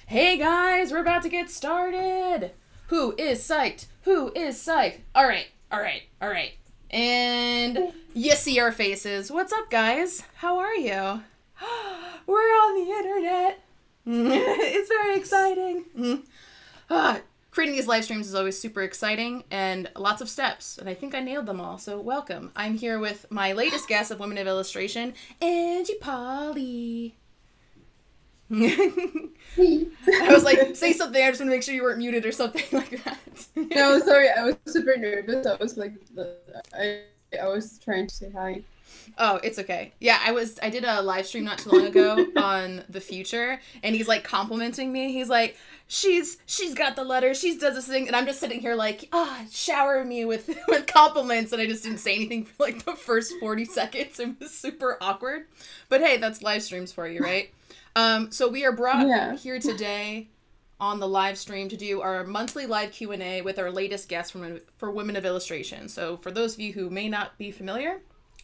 Hey guys, we're about to get started. Who is psyched? Who is psyched? All right. And you see our faces. What's up, guys? How are you? We're on the internet. It's very exciting. Creating these live streams is always super exciting and lots of steps, and I think I nailed them all, so welcome. I'm here with my latest guest of Women of Illustration, Angela Pauly. I was like, say something. I just want to make sure you weren't muted or something like that. No, sorry. I was super nervous. I was like, I was trying to say hi. Oh, it's okay. Yeah, I did a live stream not too long ago on the future, and he's like complimenting me. He's like, she's got the letter, she does this thing, and I'm just sitting here like, shower me with compliments, and I just didn't say anything for like the first 40 seconds. It was super awkward. But hey, that's live streams for you, right? So we are brought here today on the live stream to do our monthly live Q&A with our latest guest for Women of Illustration. So for those of you who may not be familiar,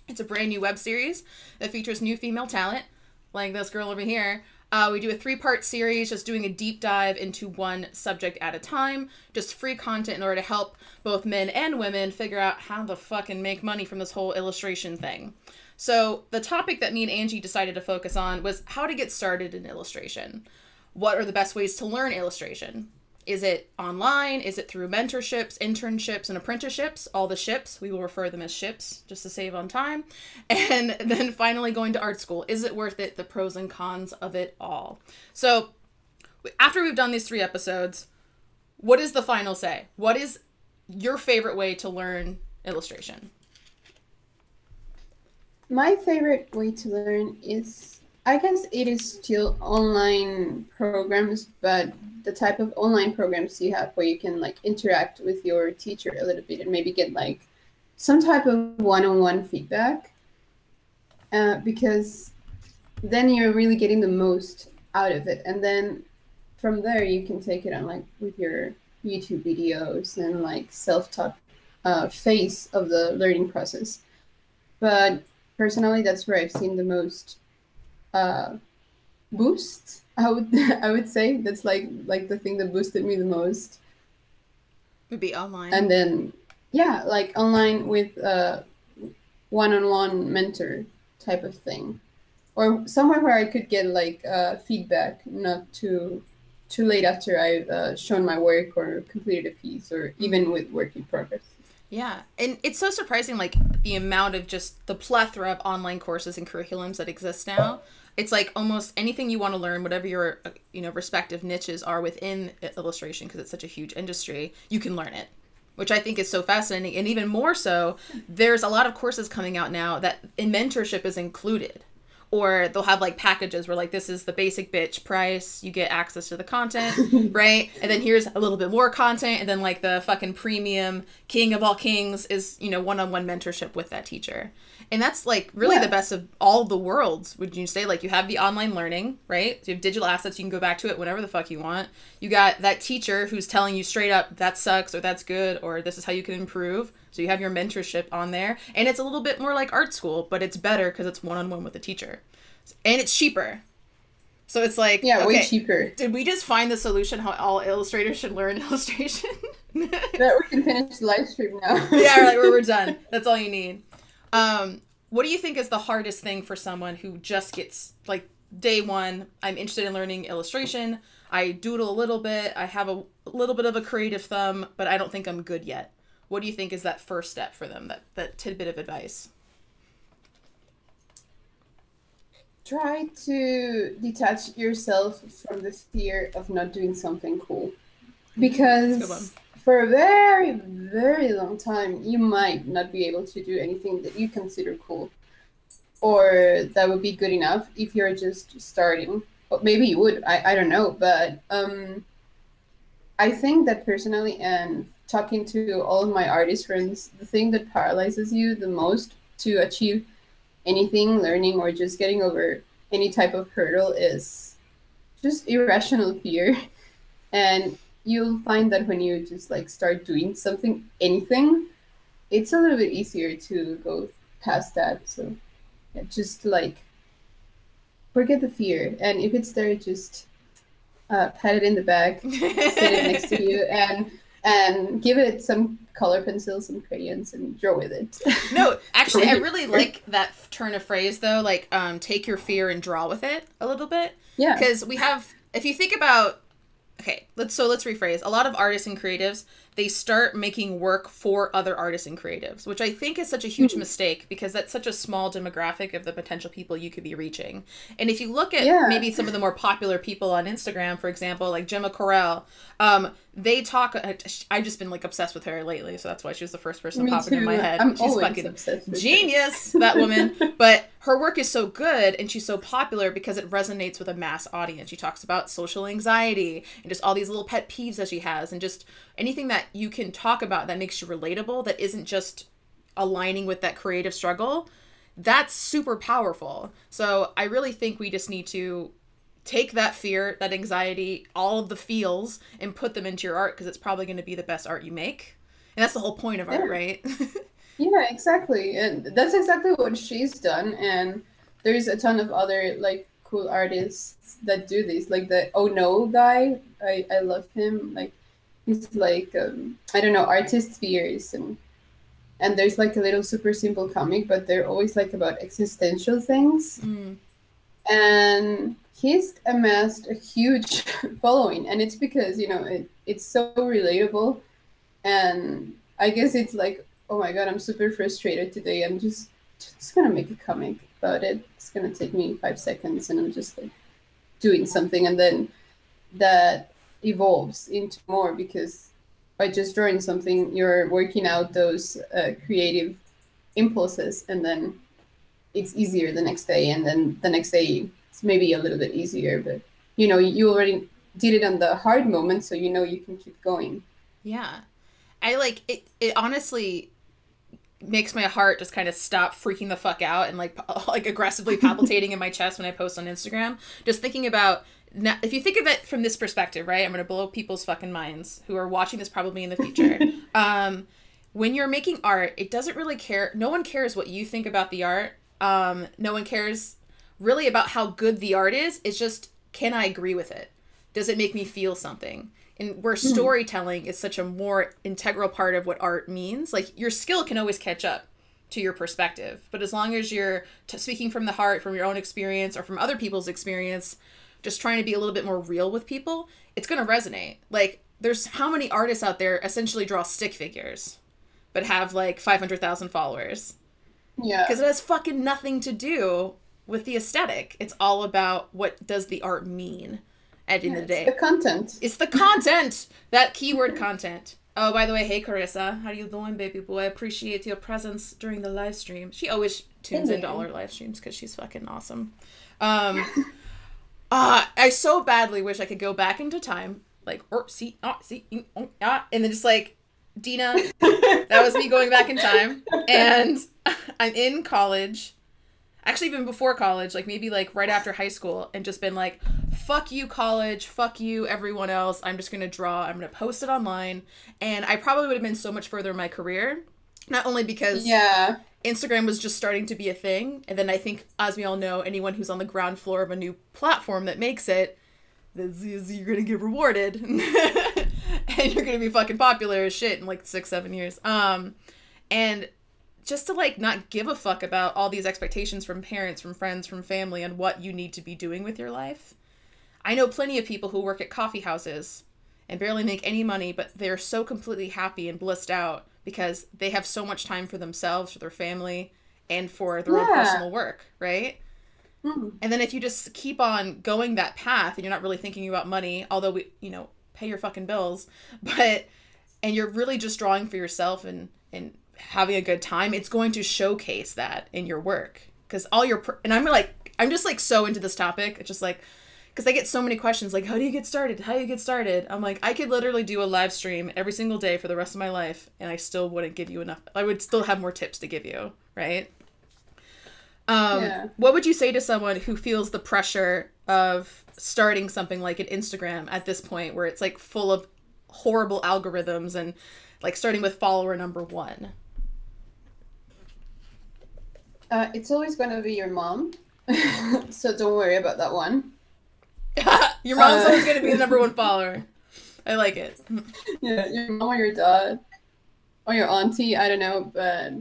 it's a brand new web series that features new female talent, like this girl over here. We do a 3-part series, just doing a deep dive into one subject at a time, just free content in order to help both men and women figure out how to fucking make money from this whole illustration thing. So the topic that me and Angie decided to focus on was how to get started in illustration. What are the best ways to learn illustration? Is it online? Is it through mentorships, internships, and apprenticeships? All the ships. We will refer them as ships just to save on time. And then finally going to art school. Is it worth it? The pros and cons of it all. So after we've done these 3 episodes, what is the final say? What is your favorite way to learn illustration? My favorite way to learn is, I guess it is still online programs, but the type of online programs you have where you can like interact with your teacher a little bit and maybe get like some type of one-on-one feedback, because then you're really getting the most out of it. And then from there you can take it on like with your YouTube videos and like self-taught phase of the learning process. But personally, that's where I've seen the most boost. I would say that's like the thing that boosted me the most Would be online. And then like online with one-on-one mentor type of thing, or somewhere where I could get like feedback, not too late after I've shown my work or completed a piece, or even with work in progress. Yeah, and it's so surprising, like, the amount of just the plethora of online courses and curriculums that exist now. It's like almost anything you want to learn, whatever your, respective niches are within illustration, because it's such a huge industry, you can learn it, which I think is so fascinating. And even more so, there's a lot of courses coming out now that in mentorship is included. Or they'll have like packages where like, this is the basic bitch price, you get access to the content, right? And then here's a little bit more content, and then like the fucking premium king of all kings is, one-on-one mentorship with that teacher. And that's like really the best of all the worlds, would you say? Like, you have the online learning, right? So you have digital assets, you can go back to it whenever the fuck you want. You got that teacher who's telling you straight up, that sucks, or that's good, or this is how you can improve. So you have your mentorship on there, and it's a little bit more like art school, but it's better because it's one-on-one with the teacher, and it's cheaper. So it's like, way cheaper. Did we just find the solution how all illustrators should learn illustration? That we can finish the live stream now. Yeah, like we're done. That's all you need. What do you think is the hardest thing for someone who just gets like day one? I'm interested in learning illustration. I doodle a little bit. I have a little bit of a creative thumb, but I don't think I'm good yet. What do you think is that first step for them, that tidbit of advice? Try to detach yourself from the fear of not doing something cool. Because for a very, very long time, you might not be able to do anything that you consider cool, or that would be good enough if you're just starting. Or maybe you would, I don't know. But I think that personally, and talking to all of my artist friends, the thing that paralyzes you the most to achieve anything, learning, or just getting over any type of hurdle is just irrational fear. And you'll find that when you just like start doing something, anything, it's a little bit easier to go past that. So just like forget the fear, and if it's there, just pat it in the back, sit it next to you, and give it some color pencils, some crayons, and draw with it. No, actually, I really like that turn of phrase though. Like, take your fear and draw with it a little bit. Yeah. Because we have, if you think about, okay, let's rephrase. A lot of artists and creatives, they start making work for other artists and creatives, which I think is such a huge mistake because that's such a small demographic of the potential people you could be reaching. And if you look at maybe some of the more popular people on Instagram, for example, like Gemma Correll, they talk, I've just been like obsessed with her lately, so that's why she was the first person popping in my head. She's fucking genius, that woman. But her work is so good and she's so popular because it resonates with a mass audience. She talks about social anxiety and just all these little pet peeves that she has and just anything that you can talk about that makes you relatable, that isn't just aligning with that creative struggle, that's super powerful. So I really think we just need to take that fear, that anxiety, all of the feels, and put them into your art because it's probably going to be the best art you make. And that's the whole point of art, right? Yeah, exactly. And that's exactly what she's done. And there's a ton of other like cool artists that do this. Like the Oh No guy, I love him. Like he's like I don't know, artist spheres, and there's like a little super simple comic, but they're always like about existential things. And he's amassed a huge following, and it's because, you know, it's so relatable. And I guess it's like, oh my god, I'm super frustrated today. I'm just gonna make a comic about it. It's gonna take me 5 seconds, and I'm just like doing something, and then that evolves into more because by just drawing something, you're working out those creative impulses, and then it's easier the next day, and then the next day it's maybe a little bit easier, but you know, you already did it on the hard moment, so you know you can keep going. Yeah. I like it. It honestly makes my heart just kind of stop freaking the fuck out and like aggressively palpitating in my chest when I post on Instagram. Just thinking about, now, if you think of it from this perspective, right? I'm going to blow people's fucking minds who are watching this probably in the future. When you're making art, it doesn't really care. No one cares what you think about the art. No one cares really about how good the art is. It's just, can I agree with it? Does it make me feel something? And where storytelling is such a more integral part of what art means, like your skill can always catch up to your perspective. But as long as you're speaking from the heart, from your own experience or from other people's experience, just trying to be a little bit more real with people, it's going to resonate. Like, there's how many artists out there essentially draw stick figures, but have like 500,000 followers. Yeah. Because it has fucking nothing to do with the aesthetic. It's all about what does the art mean at the end of the day. It's the content. It's the content. That keyword content. Oh, by the way, hey Carissa, how you doing, baby boy? I appreciate your presence during the live stream. She always tunes into all our live streams because she's fucking awesome. I so badly wish I could go back into time, like, and then just like, Dina, that was me going back in time, and I'm in college, actually even before college, like maybe like right after high school, and just been like, fuck you college, fuck you everyone else, I'm just gonna draw, I'm gonna post it online, and I probably would have been so much further in my career, not only because Instagram was just starting to be a thing, and then I think, as we all know, anyone who's on the ground floor of a new platform that makes it, you're gonna get rewarded. And you're gonna be fucking popular as shit in like 6-7 years. And just to like not give a fuck about all these expectations from parents, from friends, from family, and what you need to be doing with your life. I know plenty of people who work at coffee houses and barely make any money, but they're so completely happy and blissed out because they have so much time for themselves, for their family, and for their own personal work, right? And then if you just keep on going that path and you're not really thinking about money, although we, you know, pay your fucking bills, and you're really just drawing for yourself and having a good time, it's going to showcase that in your work. Because and I'm just like so into this topic. It's just like, because I get so many questions like, how do you get started? How do you get started? I'm like, I could literally do a live stream every single day for the rest of my life, and I still wouldn't give you enough. I would still have more tips to give you, right? What would you say to someone who feels the pressure of starting something like an Instagram at this point where it's like full of horrible algorithms and like starting with follower number 1? It's always going to be your mom. So don't worry about that one. Your mom's always going to be the number 1 follower. I like it. Yeah, your mom or your dad or your auntie, I don't know, but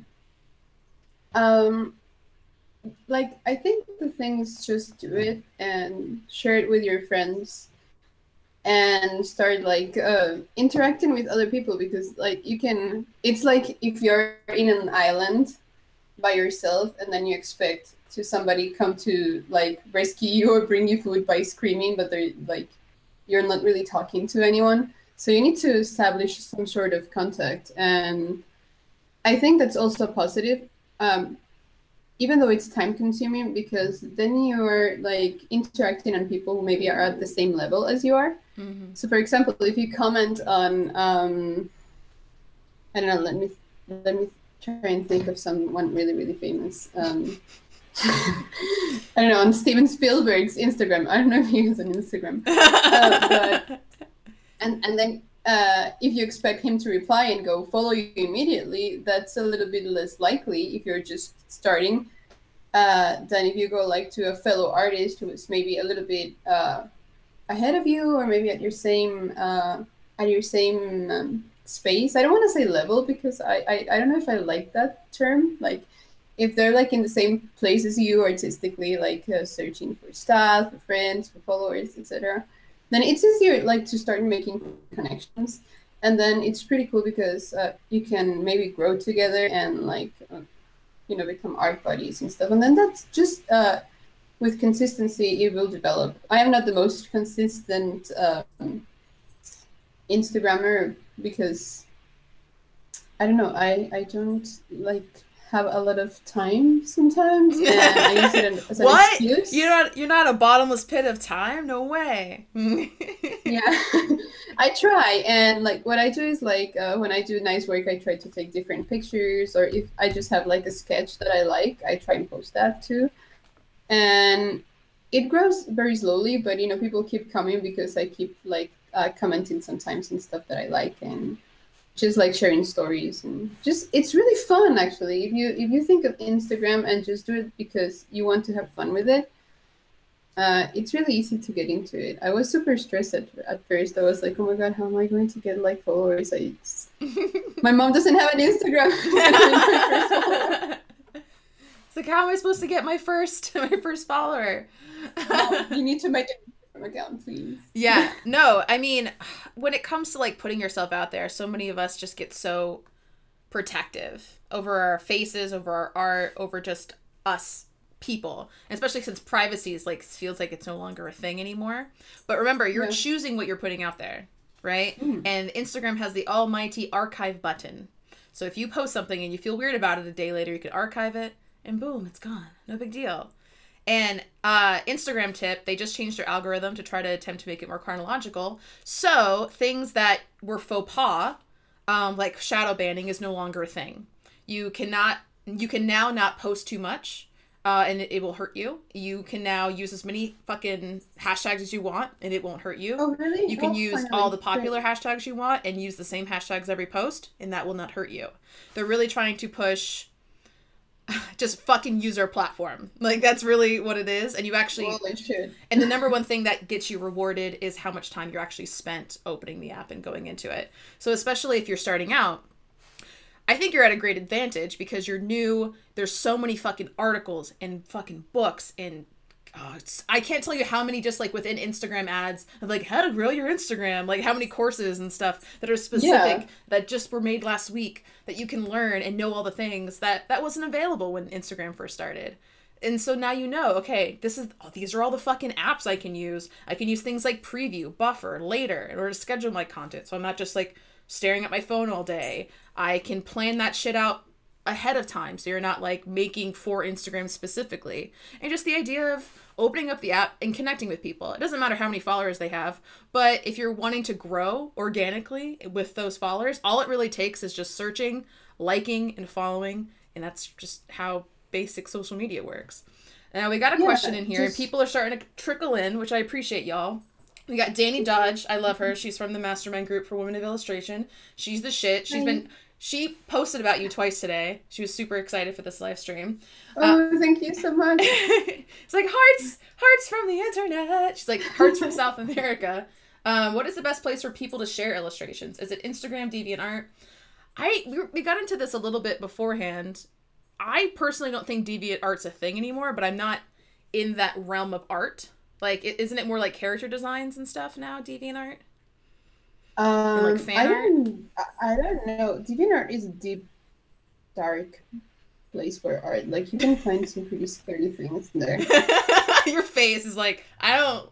like I think the thing is just do it and share it with your friends and start like interacting with other people, because like you can, it's like if you're in an island by yourself and then you expect to somebody come to like rescue you or bring you food by screaming, but they're like you're not really talking to anyone. So you need to establish some sort of contact, and I think that's also positive, even though it's time consuming, because then you're like interacting on people who maybe are at the same level as you are. Mm-hmm. So for example, if you comment on I don't know, let me try and think of someone really, really famous. I don't know, on Steven Spielberg's Instagram. I don't know if he has an Instagram. But and then if you expect him to reply and go follow you immediately, that's a little bit less likely if you're just starting than if you go like to a fellow artist who is maybe a little bit ahead of you, or maybe at your same space. I don't want to say level, because I don't know if I like that term. Like if they're like in the same place as you artistically, like searching for staff, for friends, for followers, etc., then it's easier like to start making connections, and then it's pretty cool because you can maybe grow together and like become art buddies and stuff, and then that's just with consistency it will develop. I am not the most consistent Instagrammer, because I don't know, I don't like have a lot of time sometimes, and I use it as an excuse. You're not a bottomless pit of time? No way. Yeah. I try, and like what I do is like when I do nice work, I try to take different pictures, or if I just have like a sketch that I like, I try and post that too. And it grows very slowly, but people keep coming because I keep like commenting sometimes and stuff that I like, and just like sharing stories, and just it's really fun actually. If you think of Instagram and just do it because you want to have fun with it, it's really easy to get into it. I was super stressed at first. I was like, oh my god, how am I going to get like followers? My mom doesn't have an Instagram. It's like, how am I supposed to get my first follower? Mom, you need to make an account, please. Yeah, no, I mean, when it comes to like putting yourself out there, so many of us just get so protective over our faces, over our art, over just us people, and especially since privacy is like feels like it's no longer a thing anymore. But remember, you're choosing what you're putting out there, right? And Instagram has the almighty archive button. So if you post something and you feel weird about it a day later, you can archive it and boom, it's gone. No big deal. And Instagram tip, they just changed their algorithm to try to attempt to make it more chronological. So things that were faux pas, like shadow banning, is no longer a thing. You can now not post too much, and it will hurt you. You can now use as many fucking hashtags as you want, and it won't hurt you. Oh, really? You can use all the popular hashtags you want and use the same hashtags every post, and that will not hurt you. They're really trying to push just fucking use our platform. Like, that's really what it is. And you actually... Well, they should. And the number one thing that gets you rewarded is how much time you're actually spent opening the app and going into it. So especially if you're starting out, I think you're at a great advantage because you're new. There's so many fucking articles and fucking books and I can't tell you how many just like within Instagram ads of like how to grow your Instagram, like how many courses and stuff that are specific that just were made last week that you can learn and know all the things that wasn't available when Instagram first started. And so now you know, okay, these are all the fucking apps I can use. I can use things like Preview, Buffer, Later in order to schedule my content. So I'm not just like staring at my phone all day. I can plan that shit out ahead of time so you're not like making for Instagram specifically. And just the idea of opening up the app and connecting with people. It doesn't matter how many followers they have, but if you're wanting to grow organically with those followers, all it really takes is just searching, liking, and following, and that's just how basic social media works. Now we got a question in here. People are starting to trickle in, which I appreciate, y'all. We got Danny Dodge. I love her. She's from the Mastermind group for Women of Illustration. She's the shit. She posted about you twice today. She was super excited for this live stream. Oh, thank you so much. It's like hearts from the internet. She's like, hearts from South America. What is the best place for people to share illustrations? Is it Instagram, DeviantArt? We got into this a little bit beforehand. I personally don't think DeviantArt's a thing anymore, but I'm not in that realm of art. Like, isn't it more like character designs and stuff now, DeviantArt? And like fan I don't know. DeviantArt is a deep, dark place for art. Like, you can find some pretty scary things there. Your face is like, I don't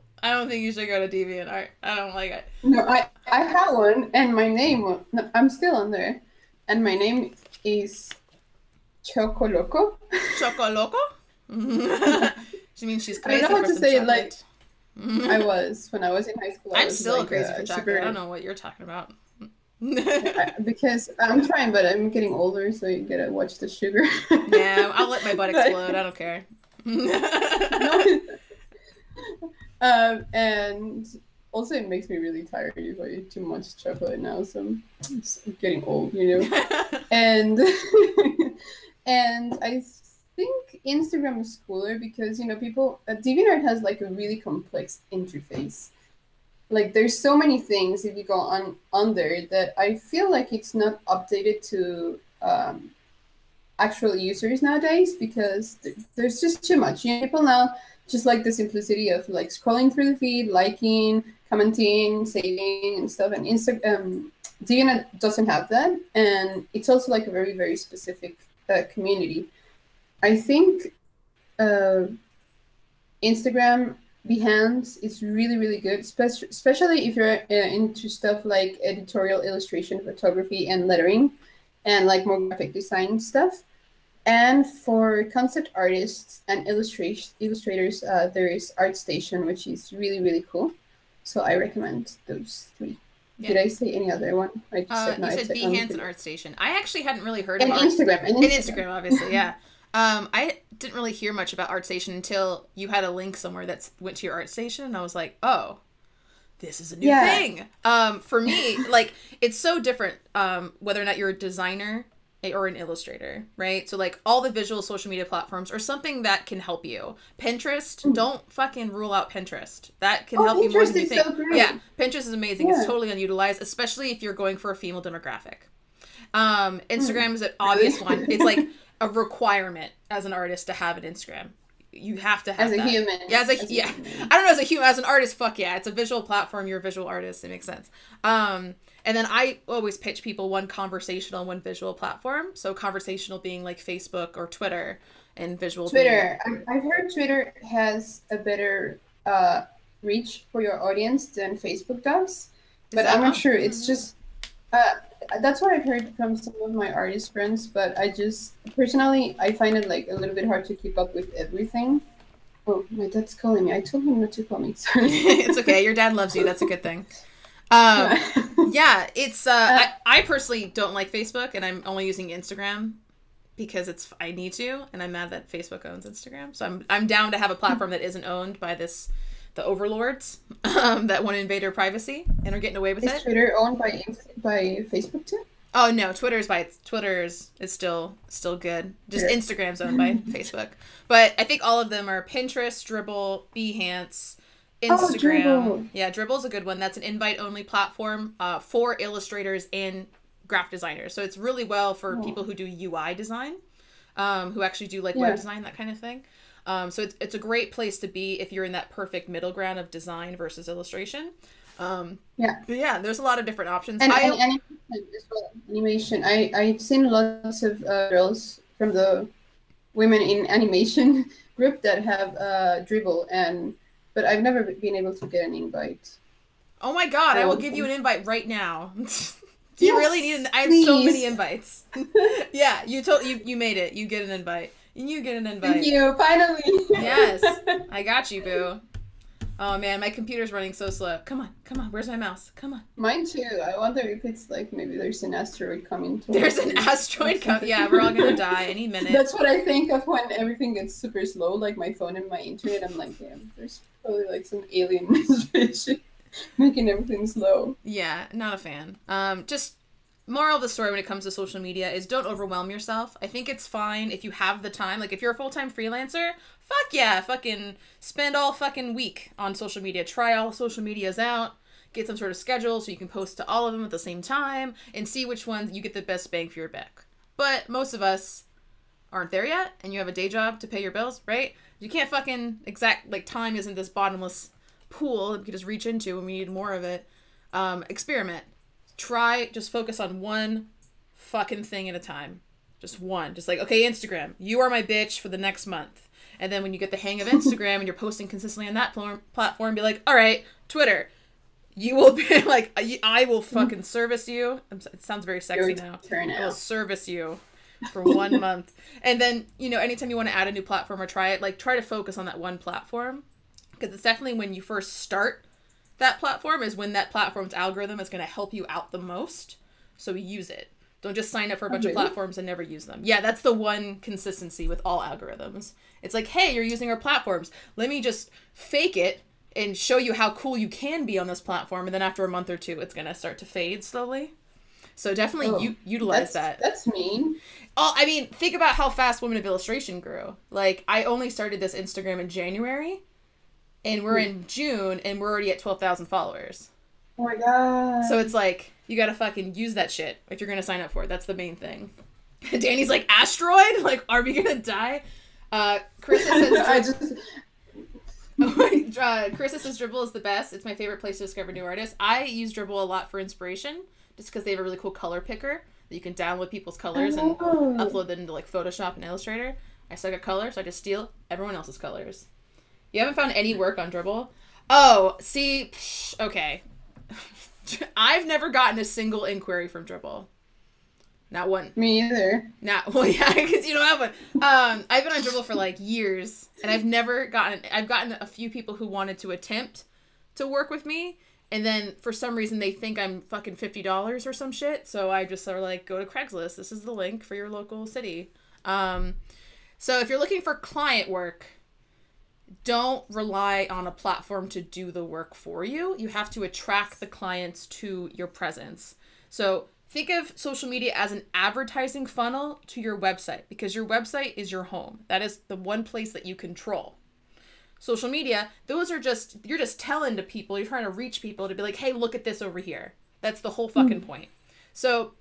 think you should go to DeviantArt. I don't like it. No, I had one, and my name. No, I'm still on there, and my name is Choco Loco. Choco Loco? She means she's crazy. I don't know for how to some say chocolate. it like. I was when I was in high school. I'm still like, crazy for chocolate. I don't know what you're talking about. Because I'm trying, but I'm getting older, so you gotta watch the sugar. Yeah, I'll let my butt explode. I don't care. And also it makes me really tired if I eat too much chocolate now, so I'm getting old, you know. And and I think Instagram is cooler because, you know, people DeviantArt has like a really complex interface. Like, there's so many things if you go on there that I feel like it's not updated to actual users nowadays, because there's just too much. You know, people now just like the simplicity of like scrolling through the feed, liking, commenting, saving and stuff. And DeviantArt doesn't have that, and it's also like a very, very specific community. I think Instagram Behance is really, really good, especially if you're into stuff like editorial illustration, photography, and lettering, and like more graphic design stuff. And for concept artists and illustrators, there is ArtStation, which is really, really cool. So I recommend those three. Yeah. Did I say any other one? I just said no. You said Behance and ArtStation. I actually hadn't really heard of Instagram. And Instagram, obviously, yeah. I didn't really hear much about ArtStation until you had a link somewhere that went to your ArtStation, and I was like, oh, this is a new thing. For me, like, it's so different whether or not you're a designer or an illustrator, right? So like all the visual social media platforms are something that can help you. Pinterest, don't fucking rule out Pinterest. That can help you more than you think. So great. Yeah, Pinterest is amazing. Yeah. It's totally unutilized, especially if you're going for a female demographic. Instagram is an obvious one. It's like a requirement as an artist to have an Instagram. You have to have as that. A human. Yeah, as a human. I don't know, as a human, as an artist, fuck yeah. It's a visual platform. You're a visual artist. It makes sense. And then I always pitch people one conversational, one visual platform. So conversational being like Facebook or Twitter, and visual Twitter. I've heard Twitter has a better reach for your audience than Facebook does. But I'm not sure. It's just... that's what I've heard from some of my artist friends, but I just... Personally, I find it like a little bit hard to keep up with everything. Oh, my dad's calling me. I told him not to call me. Sorry. It's okay. Your dad loves you. That's a good thing. Yeah, it's I personally don't like Facebook, and I'm only using Instagram because I need to, and I'm mad that Facebook owns Instagram. So I'm down to have a platform that isn't owned by the overlords that want to invade our privacy and are getting away with it. Is Twitter owned by Facebook too? Oh no, Twitter is still good. Just sure. Instagram's owned by Facebook. But I think all of them are Pinterest, Dribbble, Behance, Instagram. Dribbble. Yeah, Dribble's a good one. That's an invite-only platform for illustrators and graphic designers. So it's really well for people who do UI design, who actually do like web design, that kind of thing. So it's a great place to be if you're in that perfect middle ground of design versus illustration. But yeah, there's a lot of different options. And animation as well. Animation. I've seen lots of girls from the women in animation group that have Dribbble, but I've never been able to get an invite. Oh my god, I will give you an invite right now. Do you really need I have so many invites. Yeah, you made it. You get an invite. You get an invite. Thank you, finally. Yes, I got you, boo. Oh man, my computer's running so slow. Come on, where's my mouse? Come on. Mine too. I wonder if it's like maybe there's an asteroid coming. There's an asteroid coming. Yeah, we're all gonna die any minute. That's what I think of when everything gets super slow, like my phone and my internet. I'm like, yeah, there's probably like some alien spaceship making everything slow. Yeah, not a fan. Just moral of the story when it comes to social media is don't overwhelm yourself. I think it's fine if you have the time. Like, if you're a full-time freelancer, fuck yeah, fucking spend all fucking week on social media. Try all social medias out. Get some sort of schedule so you can post to all of them at the same time and see which ones you get the best bang for your buck. But most of us aren't there yet, and you have a day job to pay your bills, right? You can't fucking time isn't this bottomless pool that we can just reach into when we need more of it. Experiment. Just focus on one fucking thing at a time. Just one. Just like, okay, Instagram, you are my bitch for the next month. And then when you get the hang of Instagram and you're posting consistently on that platform, be like, all right, Twitter, you will be like, I will fucking service you. It sounds very sexy now. I will service you for 1 month. And then, anytime you want to add a new platform or try it, like, try to focus on that one platform. Because it's definitely when you first start that platform is when that platform's algorithm is going to help you out the most. So use it. Don't just sign up for a bunch of platforms and never use them. Yeah, that's the one consistency with all algorithms. It's like, hey, you're using our platforms. Let me just fake it and show you how cool you can be on this platform, and then after a month or two, it's gonna start to fade slowly. So definitely utilize that. That's mean. Oh, I mean, think about how fast Women of Illustration grew. Like, I only started this Instagram in January, and we're in June, and we're already at 12,000 followers. Oh my god. So it's like, you gotta fucking use that shit if you're gonna sign up for it. That's the main thing. Danny's like, asteroid? Like, are we gonna die? Chris says... Carissa says Dribbble is the best. It's my favorite place to discover new artists. I use Dribbble a lot for inspiration, just because they have a really cool color picker that you can download people's colors and upload them into like Photoshop and Illustrator. I suck at color, so I just steal everyone else's colors. You haven't found any work on Dribbble? Oh, see, okay. I've never gotten a single inquiry from Dribbble. Not one. Me either. Well, yeah, because you don't have one. I've been on Dribbble for like years, and I've gotten a few people who wanted to attempt to work with me, and then for some reason they think I'm fucking $50 or some shit, so I just sort of like, go to Craigslist. This is the link for your local city. So if you're looking for client work, don't rely on a platform to do the work for you. You have to attract the clients to your presence. So think of social media as an advertising funnel to your website, because your website is your home. That is the one place that you control. Social media, you're just telling to people, you're trying to reach people to be like, hey, look at this over here. That's the whole fucking point. So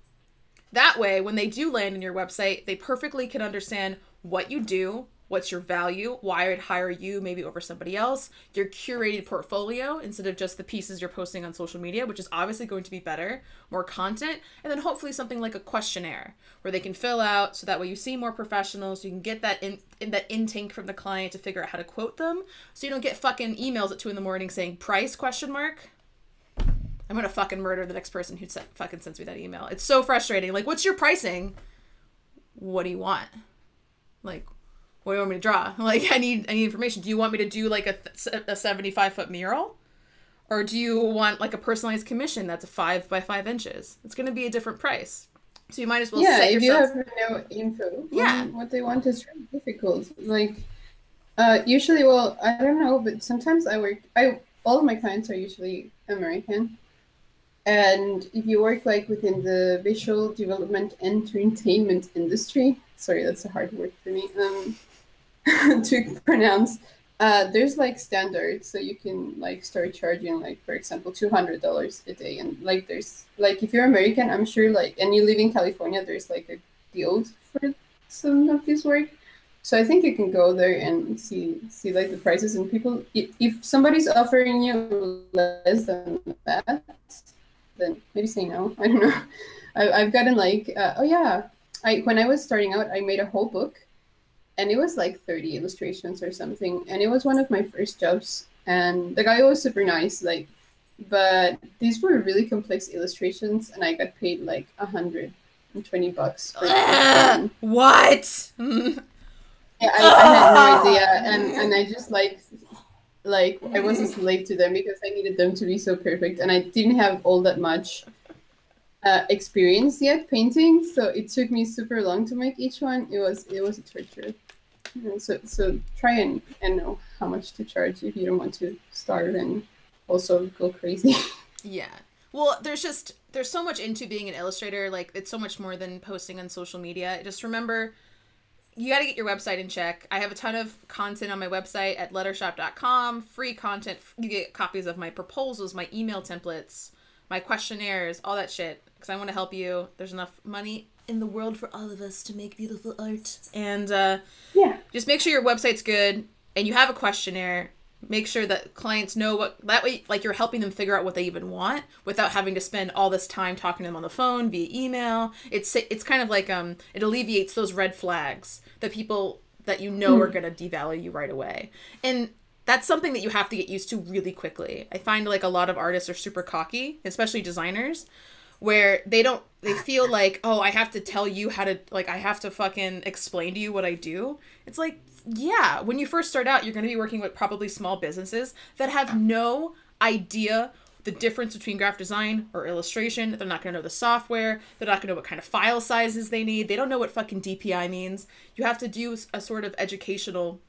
that way, when they do land in your website, they perfectly can understand what you do, what's your value, why I'd hire you maybe over somebody else, your curated portfolio instead of just the pieces you're posting on social media, which is obviously going to be better, more content, and then hopefully something like a questionnaire where they can fill out so that way you seem more professional, so you can get that intake from the client to figure out how to quote them, so you don't get fucking emails at 2 a.m. saying price ? I'm gonna fucking murder the next person who fucking sends me that email. It's so frustrating. Like, what's your pricing? What do you want? Like, what do you want me to draw? Like, I need information. Do you want me to do like a 75-foot mural? Or do you want like a personalized commission that's 5 by 5 inches? It's going to be a different price. So you might as well set yourself... Yeah, if you have no info on what they want, it's really difficult. Like, usually, well, I don't know, but sometimes all of my clients are usually American. And if you work like within the visual development entertainment industry, sorry, that's a hard word for me to pronounce, there's like standards, so you can like start charging like, for example, $200 a day, and like there's like, if you're American, I'm sure, like, and you live in California, there's like a guild for some of this work. So I think you can go there and see like the prices, and people, if somebody's offering you less than that, then maybe say no. I don't know. I've gotten like, when I was starting out, I made a whole book, and it was like 30 illustrations or something, and it was one of my first jobs, and the guy was super nice, like, but these were really complex illustrations, and I got paid like $120 for what? Yeah, I had no idea, and I just like I was a slave to them because I needed them to be so perfect, and I didn't have all that much experience yet painting, so it took me super long to make each one. It was a torture. So try and know how much to charge if you don't want to starve and also go crazy. Yeah. Well, there's so much into being an illustrator. Like, it's so much more than posting on social media. Just remember, you got to get your website in check. I have a ton of content on my website at lettershop.com, free content. You get copies of my proposals, my email templates, my questionnaires, all that shit, because I want to help you. There's enough money in the world for all of us to make beautiful art. And just make sure your website's good and you have a questionnaire. Make sure that clients know what, that way, like, you're helping them figure out what they even want without having to spend all this time talking to them on the phone, via email. It's kind of like, it alleviates those red flags that people that you know are going to devalue you right away. And that's something that you have to get used to really quickly. I find like a lot of artists are super cocky, especially designers, where they feel like, oh, I have to tell you how to, like, I have to fucking explain to you what I do. It's like, yeah, when you first start out, you're going to be working with probably small businesses that have no idea the difference between graphic design or illustration. They're not going to know the software. They're not going to know what kind of file sizes they need. They don't know what fucking DPI means. You have to do a sort of educational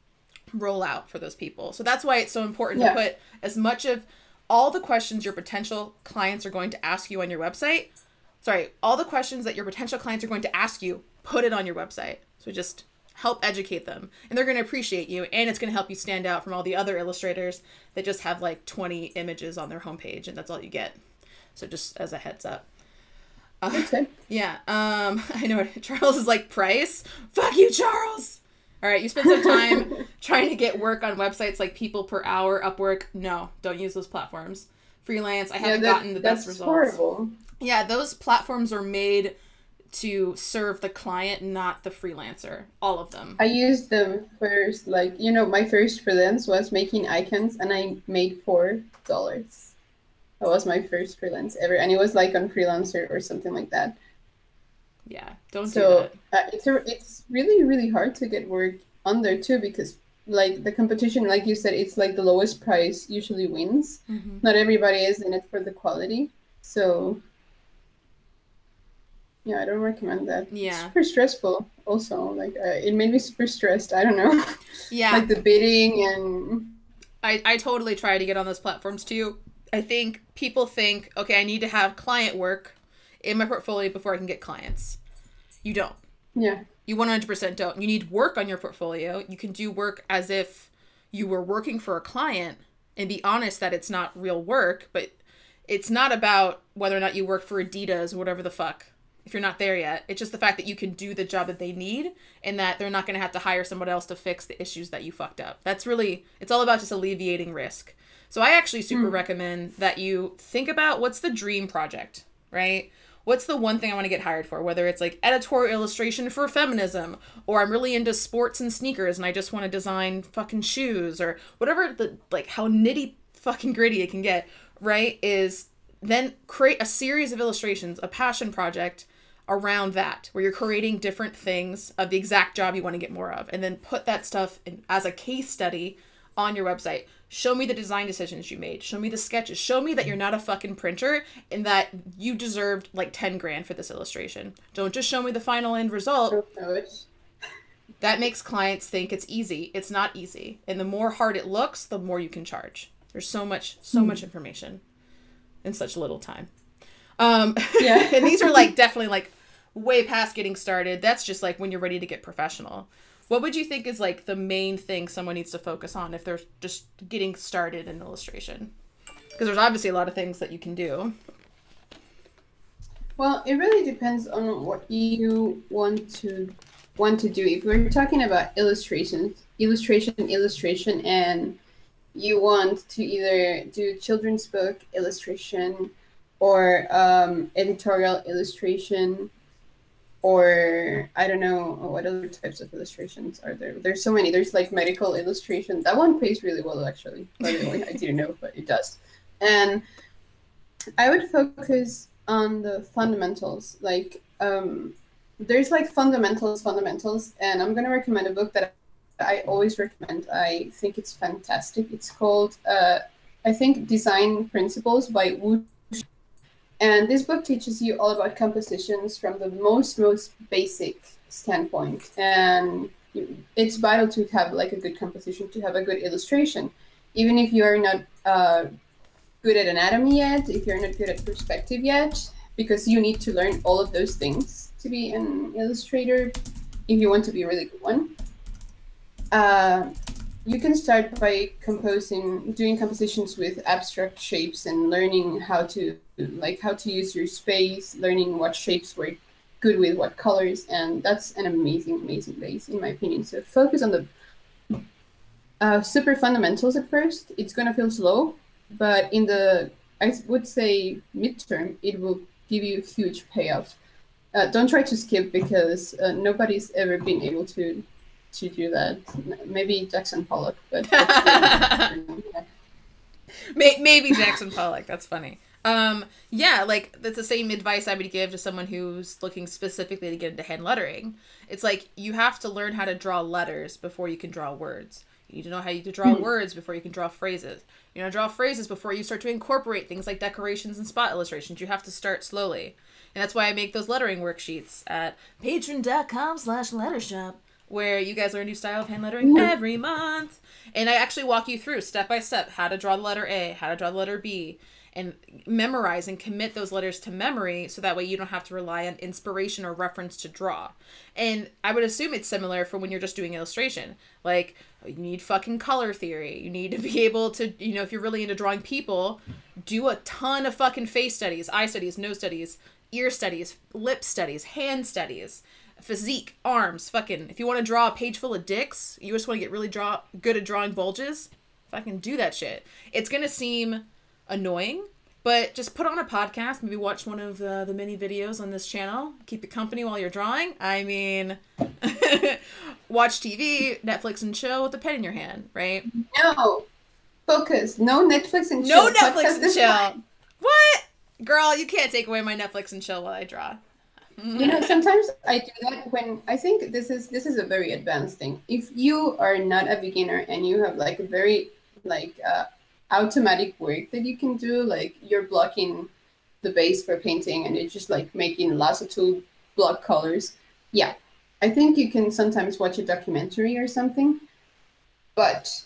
rollout for those people. So that's why it's so important to put as much of all the questions your potential clients are going to ask you on your website. All the questions that your potential clients are going to ask you, put it on your website. So just help educate them, and they're going to appreciate you, and it's going to help you stand out from all the other illustrators that just have like 20 images on their homepage and that's all you get. So just as a heads up. Okay. Yeah. I know Charles is like, price? Fuck you, Charles. All right. You spend some time trying to get work on websites like People Per Hour, Upwork. No, don't use those platforms. Freelance. I haven't gotten the best results. Horrible. Yeah. Those platforms are made to serve the client, not the freelancer. All of them. I used them first, like, my first freelance was making icons, and I made $4. That was my first freelance ever, and it was like on Freelancer or something like that. Yeah, don't do that. It's really, really hard to get work on there too, because like the competition, like you said, it's like the lowest price usually wins. Mm-hmm. Not everybody is in it for the quality, so yeah, I don't recommend that. Yeah. It's super stressful also. Like, it made me super stressed. I don't know. Yeah. Like the bidding and... I totally try to get on those platforms too. I think people think, okay, I need to have client work in my portfolio before I can get clients. You don't. Yeah. You 100% don't. You need work on your portfolio. You can do work as if you were working for a client and be honest that it's not real work, but it's not about whether or not you work for Adidas or whatever the fuck. If you're not there yet, it's just the fact that you can do the job that they need and that they're not going to have to hire someone else to fix the issues that you fucked up. That's really, it's all about just alleviating risk. So I actually super recommend that you think about what's the dream project, right? What's the one thing I want to get hired for? Whether it's like editorial illustration for feminism, or I'm really into sports and sneakers and I just want to design fucking shoes, or whatever the, like, how nitty fucking gritty it can get, right? Is then create a series of illustrations, a passion project around that, where you're creating different things of the exact job you want to get more of, and then put that stuff in, as a case study on your website. Show me the design decisions you made. Show me the sketches. Show me that you're not a fucking printer and that you deserved like 10 grand for this illustration. Don't just show me the final end result. That makes clients think it's easy. It's not easy. And the more hard it looks, the more you can charge. There's so much information in such little time. Yeah. And these are like definitely like way past getting started. That's just like when you're ready to get professional. What would you think is like the main thing someone needs to focus on if they're just getting started in illustration? Because there's obviously a lot of things that you can do. Well, it really depends on what you want to do. If we're talking about illustration, and you want to either do children's book illustration or editorial illustration, or I don't know what other types of illustrations are there. There's so many. There's like medical illustration. That one pays really well, actually. By the way, I didn't know, but it does. And I would focus on the fundamentals. Like, there's like fundamentals, and I'm gonna recommend a book that I always recommend. I think it's fantastic. It's called, I think, Design Principles by Wu. And this book teaches you all about compositions from the most basic standpoint. And it's vital to have like a good composition, to have a good illustration. Even if you are not good at anatomy yet, if you're not good at perspective yet, because you need to learn all of those things to be an illustrator if you want to be a really good one. You can start by doing compositions with abstract shapes and learning how to use your space, learning what shapes work good with what colors, and that's an amazing base in my opinion. So focus on the super fundamentals at first. It's gonna feel slow, but I would say midterm, it will give you huge payoff. Don't try to skip, because nobody's ever been able to do that. Maybe Jackson Pollock, but maybe Jackson Pollock. That's funny. Yeah, like that's the same advice I would give to someone who's looking specifically to get into hand lettering. It's like you have to learn how to draw letters before you can draw words. You need to know how to draw words before you can draw phrases. You know, draw phrases before you start to incorporate things like decorations and spot illustrations. You have to start slowly. And that's why I make those lettering worksheets at patreon.com/lettershop, where you guys learn a new style of hand lettering every month. And I actually walk you through step by step how to draw the letter A, how to draw the letter B, and memorize and commit those letters to memory, so that way you don't have to rely on inspiration or reference to draw. And I would assume it's similar for when you're just doing illustration. Like, you need fucking color theory. You need to be able to, you know, if you're really into drawing people, do a ton of fucking face studies, eye studies, nose studies, ear studies, lip studies, hand studies, physique, arms, fucking, if you want to draw a page full of dicks, you just want to get really good at drawing bulges, fucking do that shit. It's gonna seem annoying, but just put on a podcast, maybe watch one of the mini videos on this channel, keep you company while you're drawing. I mean, watch TV, Netflix and chill with a pen in your hand, right? No, focus. No Netflix and chill. No Netflix and chill. What? Girl, you can't take away my Netflix and chill while I draw. You know, sometimes I do that when I think this is a very advanced thing. If you are not a beginner and you have like a very automatic work that you can do, like you're blocking the base for painting and you're just like making lasso tool block colors, yeah, I think you can sometimes watch a documentary or something. But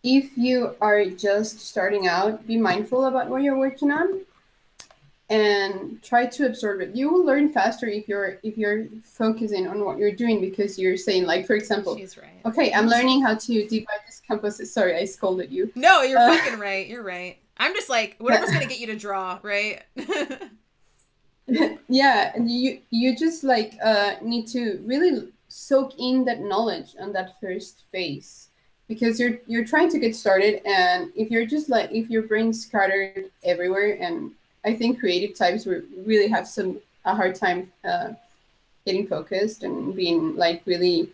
if you are just starting out, be mindful about what you're working on and try to absorb it. You will learn faster if you're focusing on what you're doing, because you're saying, like, for example, she's right. Okay, I'm learning how to divide this composition. Sorry, I scolded you. No, you're fucking right. You're right. I'm just like, whatever's gonna get you to draw, right? Yeah, and you just like need to really soak in that knowledge on that first phase, because you're trying to get started, and if you're just like, if your brain's scattered everywhere, and I think creative types will really have a hard time getting focused and being like really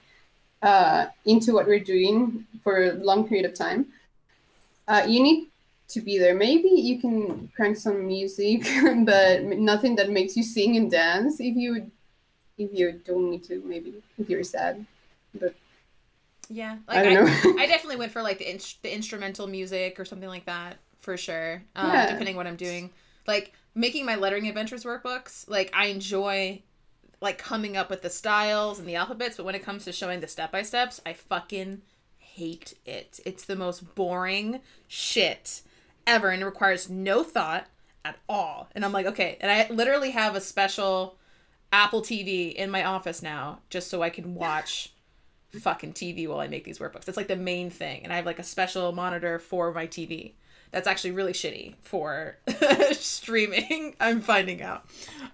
into what we're doing for a long period of time. You need to be there. Maybe you can crank some music, but nothing that makes you sing and dance if you don't need to, maybe if you're sad. But yeah, like I don't know. I definitely went for like the instrumental music or something like that for sure, depending what I'm doing. Like making my lettering adventures workbooks, like I enjoy like coming up with the styles and the alphabets, but when it comes to showing the step-by-steps, I fucking hate it. It's the most boring shit ever, and it requires no thought at all. And I'm like, okay, and I literally have a special Apple TV in my office now just so I can watch fucking TV while I make these workbooks. That's like the main thing. And I have like a special monitor for my TV. That's actually really shitty for streaming, I'm finding out.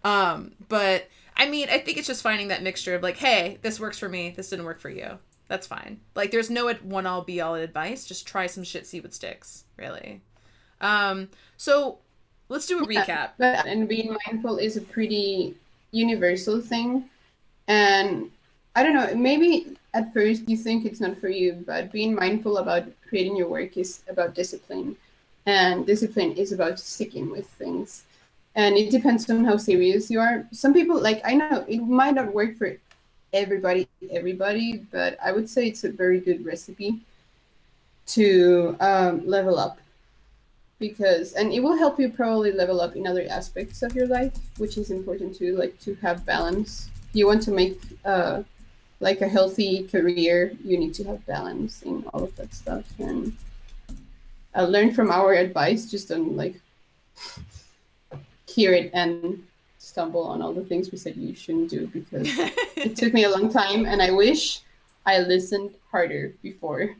But I mean, I think it's just finding that mixture of like, hey, this works for me, this didn't work for you. That's fine. Like, there's no one-all be-all advice. Just try some shit, see what sticks, really. So let's do a recap. And being mindful is a pretty universal thing. And I don't know, maybe at first you think it's not for you, but being mindful about creating your work is about discipline. And discipline is about sticking with things. And it depends on how serious you are. Some people, like, I know it might not work for everybody, but I would say it's a very good recipe to level up. And it will help you probably level up in other aspects of your life, which is important too, like to have balance. If you want to make like a healthy career, you need to have balance in all of that stuff. And learn from our advice. Just don't like hear it and stumble on all the things we said you shouldn't do, because it took me a long time, and I wish I listened harder before.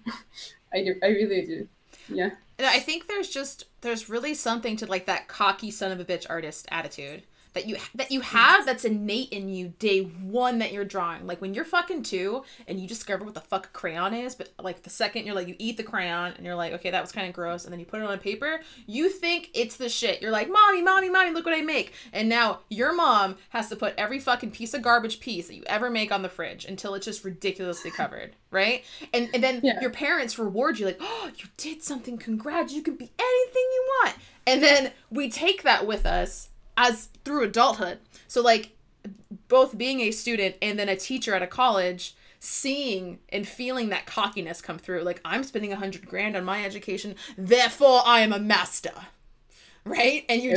I really do. Yeah. And I think there's really something to like that cocky son of a bitch artist attitude that you have, that's innate in you day one that you're drawing. Like when you're fucking 2 and you discover what the fuck a crayon is, but like the second you're like, you eat the crayon and you're like, okay, that was kind of gross, and then you put it on paper, you think it's the shit. You're like, mommy, look what I make. And now your mom has to put every fucking piece of garbage piece that you ever make on the fridge until it's just ridiculously covered, right? And then your parents reward you like, oh, you did something, congrats, you can be anything you want. And then we take that with us as through adulthood. So like both being a student and then a teacher at a college, seeing and feeling that cockiness come through. Like, I'm spending $100,000 on my education, therefore I am a master, right? And you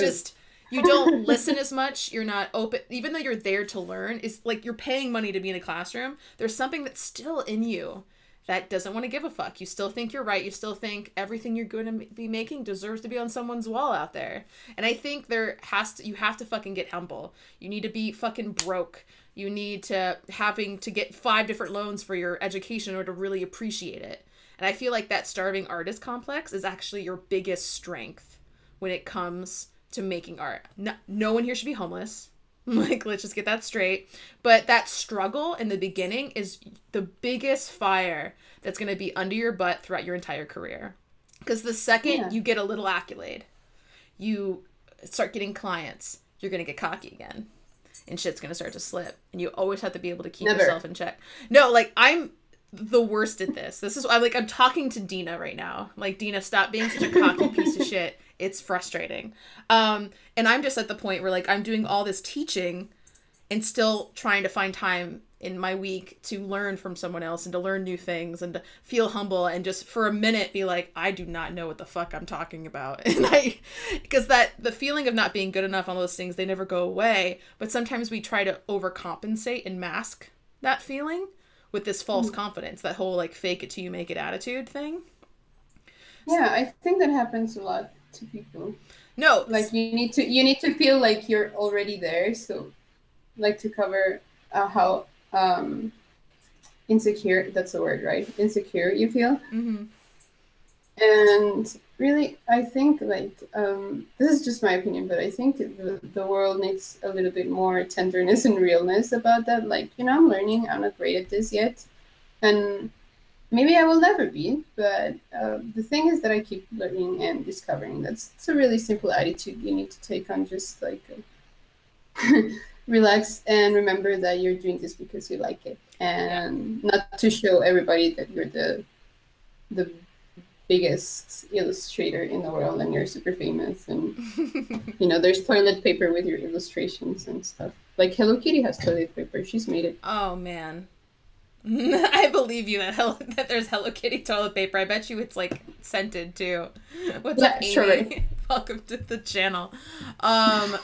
don't listen as much. You're not open, even though you're there to learn. Is like, you're paying money to be in a classroom. There's something that's still in you that doesn't want to give a fuck. You still think you're right. You still think everything you're going to be making deserves to be on someone's wall out there. And I think you have to fucking get humble. You need to be fucking broke. You need to having to get 5 different loans for your education in order to really appreciate it. And I feel like that starving artist complex is actually your biggest strength when it comes to making art. No one here should be homeless. Like, let's just get that straight. But that struggle in the beginning is the biggest fire that's going to be under your butt throughout your entire career. Because the second you get a little accolade, you start getting clients, you're going to get cocky again. And shit's going to start to slip. And you always have to be able to keep yourself in check. No, like, I'm the worst at this. I'm talking to Dina right now. Like, Dina, stop being such a cocky piece of shit. It's frustrating. And I'm just at the point where, like, I'm doing all this teaching and still trying to find time in my week to learn from someone else and to learn new things and to feel humble and just for a minute be like, I do not know what the fuck I'm talking about. And because the feeling of not being good enough on those things, they never go away. But sometimes we try to overcompensate and mask that feeling with this false confidence, that whole like fake it till you make it attitude thing. Yeah, I think that happens a lot to people. No, like you need to feel like you're already there. So, like, to cover how insecure, that's the word, right? Insecure you feel. Mm-hmm. And really, I think like this is just my opinion, but I think the world needs a little bit more tenderness and realness about that. Like, I'm learning. I'm not great at this yet, and maybe I will never be, but the thing is that I keep learning and discovering. It's a really simple attitude you need to take on, just like relax and remember that you're doing this because you like it, and not to show everybody that you're the biggest illustrator in the world and you're super famous and there's toilet paper with your illustrations and stuff. Like Hello Kitty has toilet paper. She's made it. Oh man. I believe you that there's Hello Kitty toilet paper. I bet you it's like scented too. What's up, Amy? Sure. Welcome to the channel. We're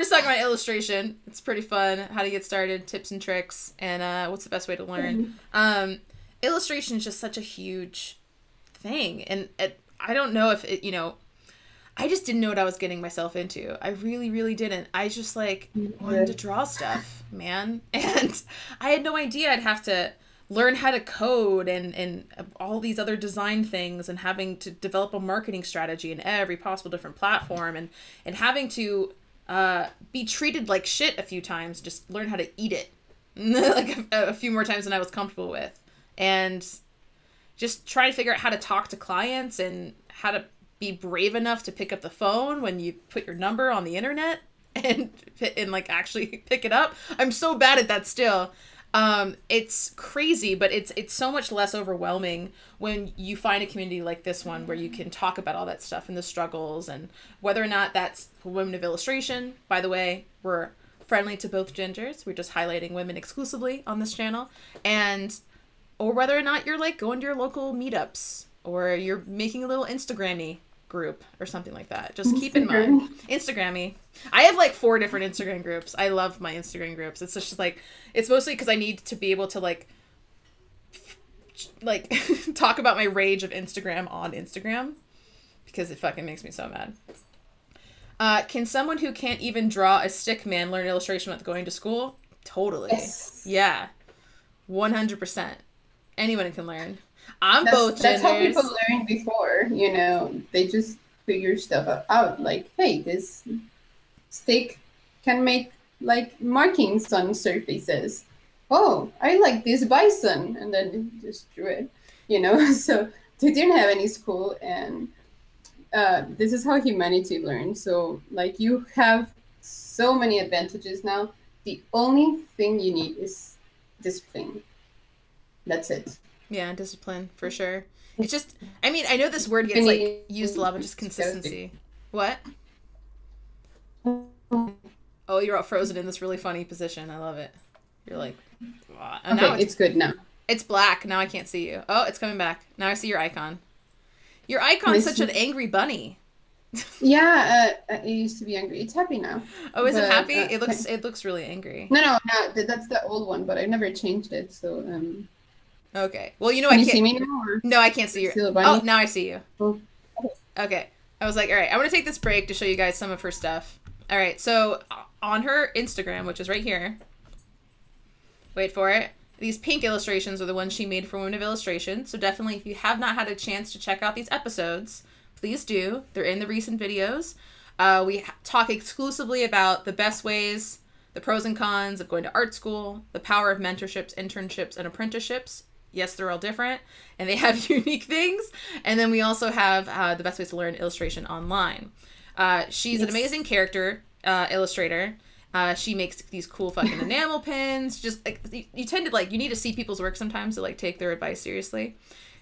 just talking about illustration. It's pretty fun. How to get started, tips and tricks, and what's the best way to learn. Illustration is just such a huge thing, and I don't know if it, I just didn't know what I was getting myself into. I really, really didn't. I just like wanted to draw stuff, man. And I had no idea I'd have to learn how to code and all these other design things, and having to develop a marketing strategy in every possible different platform, and having to be treated like shit a few times, just learn how to eat it like a few more times than I was comfortable with. And just try to figure out how to talk to clients and how to be brave enough to pick up the phone when you put your number on the internet and like actually pick it up. I'm so bad at that still. It's crazy, but it's so much less overwhelming when you find a community like this one where you can talk about all that stuff and the struggles, and whether or not that's women of illustration. By the way, we're friendly to both genders. We're just highlighting women exclusively on this channel. Or whether or not you're like going to your local meetups, or you're making a little Instagram-y group or something like that. Just keep in mind. Instagram-y. I have like 4 different Instagram groups. I love my Instagram groups. It's just like, it's mostly because I need to be able to like like talk about my rage of Instagram on Instagram because it fucking makes me so mad. Can someone who can't even draw a stick man learn illustration without going to school? Totally. Yes. Yeah. 100%. Anyone can learn. Both genders. That's how people learned before, you know. They just figure stuff out. Like, hey, this stick can make like markings on surfaces. Oh, I like this bison, and then just drew it, you know. So they didn't have any school, and this is how humanity learned. So like you have so many advantages now. The only thing you need is discipline. That's it. Yeah, discipline for sure. It's just, I mean, I know this word gets like used a lot, but just consistency. What? Oh, you're all frozen in this really funny position. I love it. You're like, wow. Okay, now it's good now. It's black. Now I can't see you. Oh, it's coming back. Now I see your icon. Your icon's such an angry bunny. Yeah, it used to be angry. It's happy now. Oh, is it happy? It looks really angry. No, that's the old one, but I never changed it. So okay. Well, you know, can you see me now? No, I can't see you. Oh, now I see you. Oh. Okay. I was like, all right, I want to take this break to show you guys some of her stuff. All right, so on her Instagram, which is right here. Wait for it. These pink illustrations are the ones she made for Women of Illustration. So definitely, if you have not had a chance to check out these episodes, please do. They're in the recent videos. We talk exclusively about the best ways, the pros and cons of going to art school, the power of mentorships, internships, and apprenticeships. Yes, they're all different, and they have unique things. And then we also have the best ways to learn illustration online. She's an amazing character illustrator. She makes these cool fucking enamel pins. Just like you tend to like, you need to see people's work sometimes to like take their advice seriously.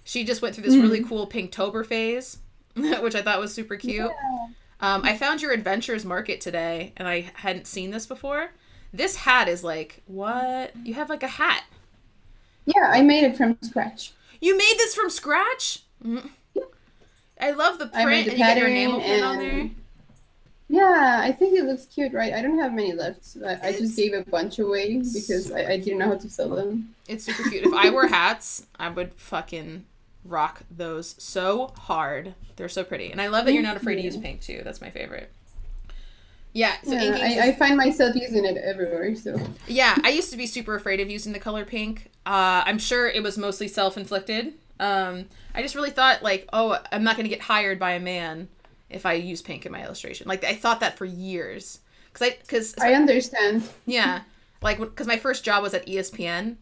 She just went through this really cool Pinktober phase, which I thought was super cute. Yeah. I found your Adventures Market today, and I hadn't seen this before. This hat is like, what? You have like a hat. Yeah, I made it from scratch. You made this from scratch? Mm-hmm. I love the print, and you get your enamel pin on there. Yeah, I think it looks cute, right? I don't have many left. So I just gave a bunch away because I didn't know how to sell them. It's super cute. If I wore hats, I would fucking rock those so hard. They're so pretty. And I love that you're not afraid to use pink, too. That's my favorite. Yeah, so I find myself using it everywhere, so. Yeah, I used to be super afraid of using the color pink. I'm sure it was mostly self-inflicted. I just really thought, like, oh, I'm not going to get hired by a man if I use pink in my illustration. Like, I thought that for years. Cause I understand. Yeah. Like, because my first job was at ESPN.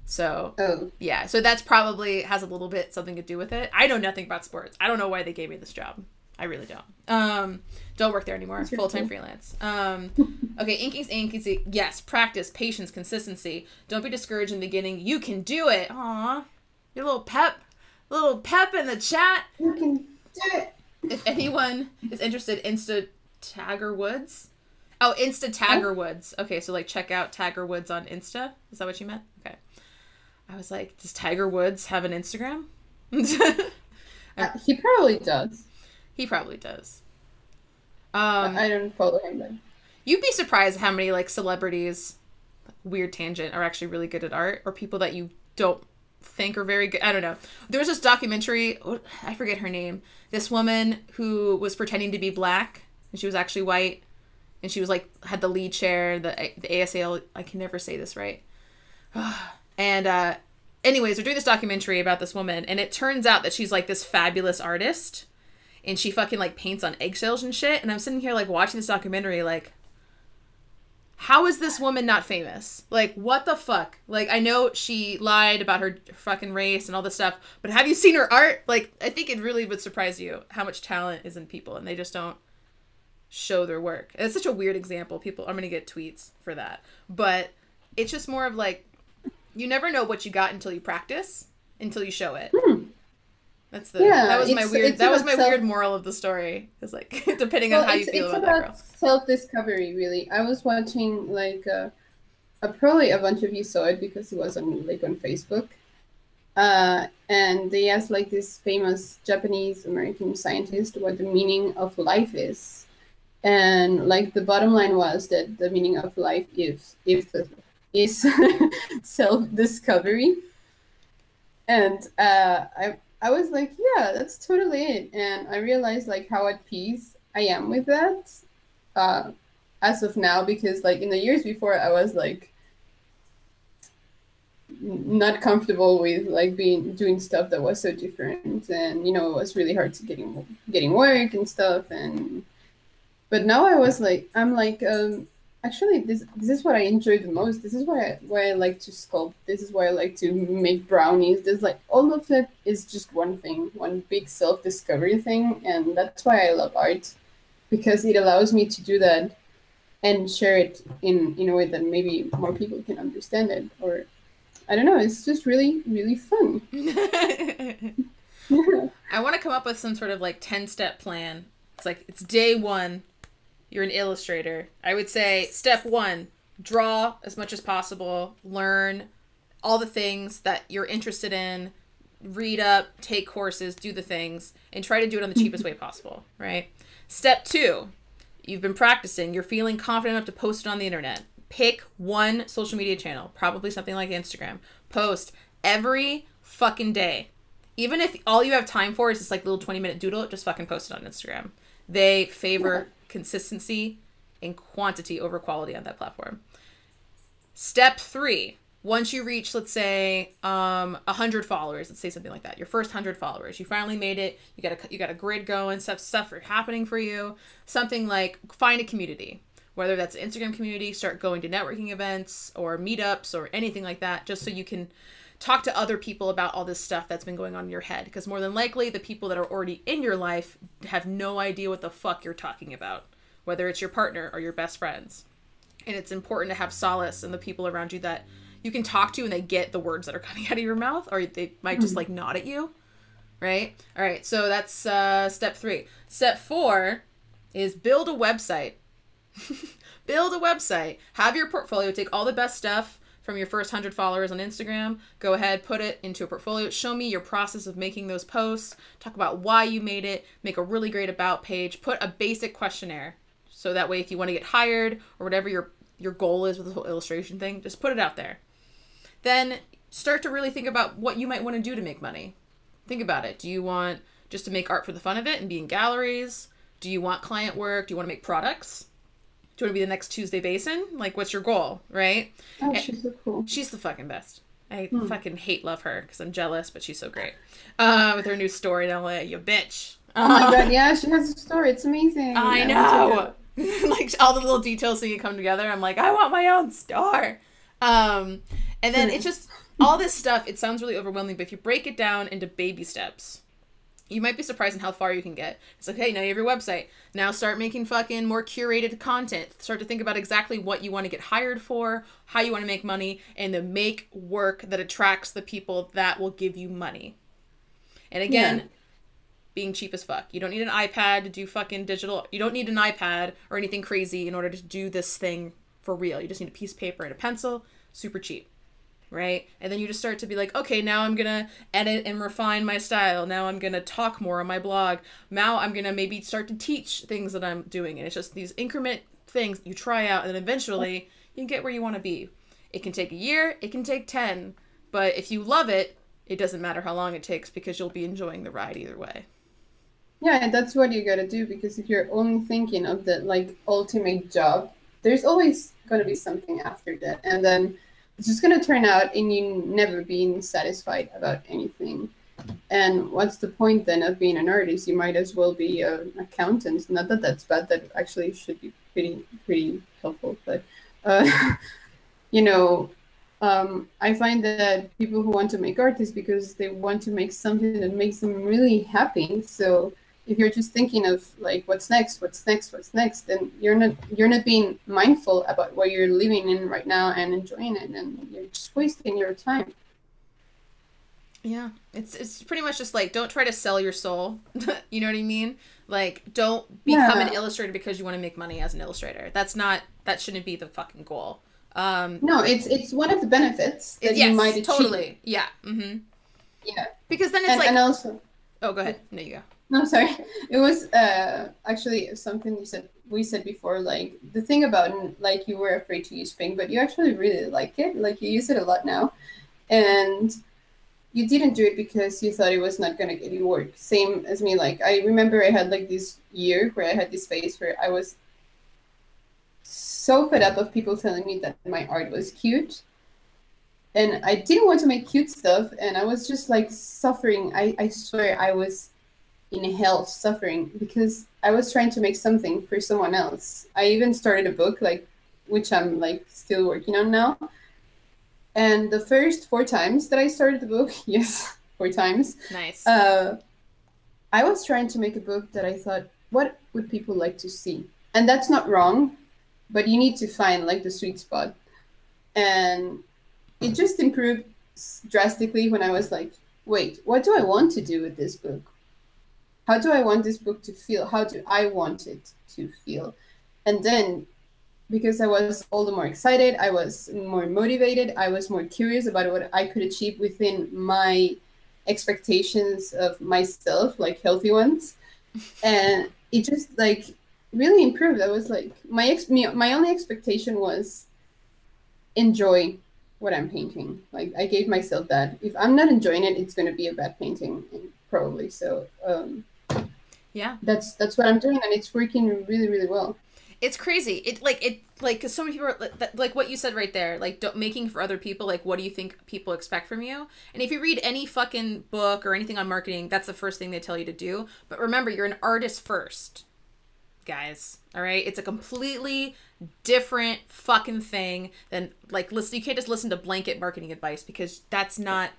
So, yeah. So that's probably has a little bit something to do with it. I know nothing about sports. I don't know why they gave me this job. I really don't. Don't work there anymore. Full-time freelance. Okay, Inky's Angi. Yes, practice, patience, consistency. Don't be discouraged in the beginning. You can do it. Aw. Your little pep in the chat. You can do it. If anyone is interested, Tagger Woods. Oh, Tagger Woods. Okay, so like check out Tagger Woods on Insta. Is that what you meant? Okay. I was like, does Tiger Woods have an Instagram? He probably does. He probably does. I don't follow him then. You'd be surprised how many like celebrities, weird tangent, are actually really good at art, or people that you don't think are very good. I don't know. There was this documentary, I forget her name. This woman who was pretending to be black, and she was actually white, and she was like had the lead chair, the ASL. I can never say this right. And anyways, they're doing this documentary about this woman, and it turns out that she's like this fabulous artist, and she fucking like paints on eggshells and shit. And I'm sitting here like watching this documentary, like, how is this woman not famous? Like, what the fuck? Like, I know she lied about her fucking race and all this stuff, but have you seen her art? Like, I think it really would surprise you how much talent is in people, and they just don't show their work. And it's such a weird example. I'm going to get tweets for that. But it's just more of like, you never know what you got until you practice, until you show it. That's that was my weird moral of the story. It's like depending on how you feel about that girl. Self-discovery, really. I was watching like probably a bunch of you saw it because it was on Facebook, and they asked like this famous Japanese American scientist what the meaning of life is, and like the bottom line was that the meaning of life is self-discovery. And I was like, yeah, that's totally it. And I realized like how at peace I am with that uh, as of now, because like in the years before, I was like not comfortable with like being doing stuff that was so different, and it was really hard to getting work and stuff. And but now I'm like, actually, this is what I enjoy the most. This is why I like to sculpt. This is why I like to make brownies. There's like all of it is just one thing, one big self-discovery thing, and that's why I love art, because it allows me to do that and share it in a way that maybe more people can understand it. Or I don't know. It's just really really fun. I want to come up with some sort of like 10-step plan. It's like, it's day one. You're an illustrator. I would say step one, draw as much as possible, learn all the things that you're interested in, read up, take courses, do the things, and try to do it on the cheapest way possible, right? Step two, you've been practicing. You're feeling confident enough to post it on the internet. Pick one social media channel, probably something like Instagram. Post every fucking day. Even if all you have time for is this like little 20-minute doodle, just fucking post it on Instagram. They favor consistency and quantity over quality on that platform. Step three, once you reach, let's say, 100 followers, let's say something like that, your first 100 followers, you finally made it, you got a grid going, stuff are happening for you, something like find a community, whether that's an Instagram community, start going to networking events or meetups or anything like that, just so you can talk to other people about all this stuff that's been going on in your head. Because more than likely, the people that are already in your life have no idea what the fuck you're talking about, whether it's your partner or your best friends. And it's important to have solace in the people around you that you can talk to and they get the words that are coming out of your mouth, or they might just like nod at you, right? All right, so that's step three. Step four is build a website. Build a website. Have your portfolio. Take all the best stuff from your first 100 followers on Instagram, go ahead, put it into a portfolio. Show me your process of making those posts. Talk about why you made it. Make a really great about page. Put a basic questionnaire. So that way, if you want to get hired or whatever your goal is with the whole illustration thing, just put it out there. Then start to really think about what you might want to do to make money. Think about it. Do you want just to make art for the fun of it and be in galleries? Do you want client work? Do you want to make products? Do you want to be the next Tuesday Basin? Like, what's your goal, right? Oh, she's so cool. She's the fucking best. I fucking love her because I'm jealous, but she's so great. With her new store in LA, you bitch. Oh my god, yeah, she has a store. It's amazing. I know. Like, all the little details that you come together. I'm like, I want my own store. And then it's just, all this stuff, it sounds really overwhelming, but if you break it down into baby steps, you might be surprised in how far you can get. It's like, hey, now you have your website. Now start making fucking more curated content. Start to think about exactly what you want to get hired for, how you want to make money, and then make work that attracts the people that will give you money. And again, being cheap as fuck. You don't need an iPad to do fucking digital. You don't need an iPad or anything crazy in order to do this thing for real. You just need a piece of paper and a pencil. Super cheap. Right? And then you just start to be like, okay, now I'm going to edit and refine my style. Now I'm going to talk more on my blog. Now I'm going to maybe start to teach things that I'm doing. And it's just these increment things you try out, and then eventually you can get where you want to be. It can take a year. It can take 10. But if you love it, it doesn't matter how long it takes because you'll be enjoying the ride either way. Yeah, and that's what you gotta do, because if you're only thinking of the like ultimate job, there's always gonna be something after that. And then it's just going to turn out in you never being satisfied about anything. And what's the point then of being an artist? You might as well be an accountant. Not that that's bad. That actually should be pretty helpful. But, I find that people who want to make art is because they want to make something that makes them really happy. So if you're just thinking of like what's next, then you're not being mindful about what you're living in right now and enjoying it, and you're just wasting your time. Yeah, it's pretty much just like, don't try to sell your soul. You know what I mean? Like, don't become an illustrator because you want to make money as an illustrator. That shouldn't be the fucking goal. No, it's one of the benefits that you might achieve. Totally. Yeah. Mm-hmm. Yeah. Because then it's and also. Oh, go ahead. No, you go. No, sorry. It was actually something we said before, like the thing about like you were afraid to use Pink, but you actually really like it. Like you use it a lot now. And you didn't do it because you thought it was not going to get you work. Same as me. Like, I remember I had like this year where I had this phase where I was so fed up of people telling me that my art was cute. And I didn't want to make cute stuff. And I was just like suffering. I swear I was in hell suffering because I was trying to make something for someone else. I even started a book, like, which I'm like still working on now. And the first 4 times that I started the book, yes, 4 times. Nice. I was trying to make a book that I thought, what would people like to see? And that's not wrong, but you need to find like the sweet spot. And it just improved drastically when I was like, wait, what do I want to do with this book? How do I want this book to feel? How do I want it to feel? And then, because I was all the more excited, I was more motivated, I was more curious about what I could achieve within my expectations of myself, like healthy ones. And it just like really improved. I was like, my only expectation was enjoy what I'm painting. Like, I gave myself that. If I'm not enjoying it, it's going to be a bad painting, probably. So yeah, that's what I'm doing, and it's working really, really well. It's crazy. It like cause so many people are like what you said right there, like making for other people. Like, what do you think people expect from you? And if you read any fucking book or anything on marketing, that's the first thing they tell you to do. But remember, you're an artist first, guys. All right, it's a completely different fucking thing than like listen. You can't just listen to blanket marketing advice because that's not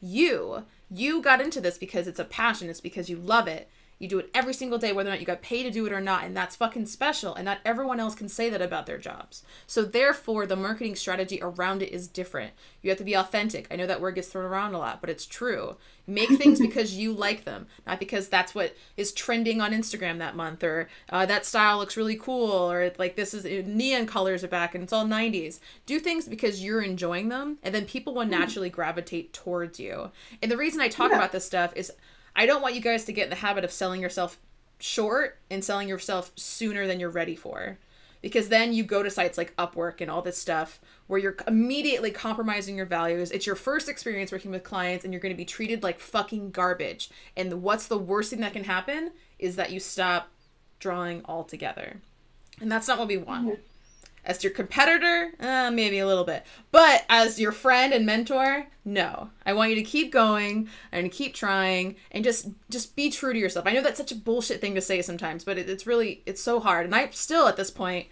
you. You got into this because it's a passion. It's because you love it. You do it every single day, whether or not you got paid to do it or not. And that's fucking special. And not everyone else can say that about their jobs. So therefore, the marketing strategy around it is different. You have to be authentic. I know that word gets thrown around a lot, but it's true. Make things because you like them, not because that's what is trending on Instagram that month, or that style looks really cool, or like this is neon colors are back and it's all 90s. Do things because you're enjoying them, and then people will naturally gravitate towards you. And the reason I talk about this stuff is I don't want you guys to get in the habit of selling yourself short and selling yourself sooner than you're ready for. Because then you go to sites like Upwork and all this stuff where you're immediately compromising your values. It's your first experience working with clients and you're going to be treated like fucking garbage. And what's the worst thing that can happen is that you stop drawing altogether. And that's not what we want. Mm-hmm. As your competitor, maybe a little bit. But as your friend and mentor, no. I want you to keep going and keep trying and just be true to yourself. I know that's such a bullshit thing to say sometimes, but it's so hard. And I still, at this point,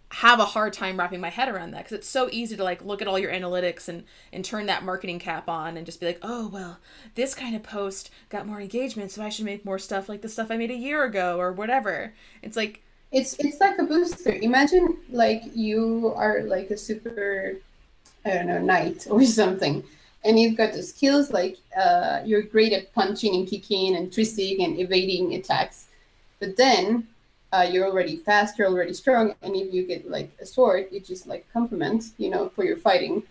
have a hard time wrapping my head around that because it's so easy to like look at all your analytics and turn that marketing cap on and just be like, oh, well, this kind of post got more engagement, so I should make more stuff like the stuff I made a year ago or whatever. It's like, it's like a booster. Imagine like you are like a super, I don't know, knight or something, and you've got the skills like you're great at punching and kicking and twisting and evading attacks, but then you're already fast, you're already strong, and if you get like a sword, it just like complements, for your fighting.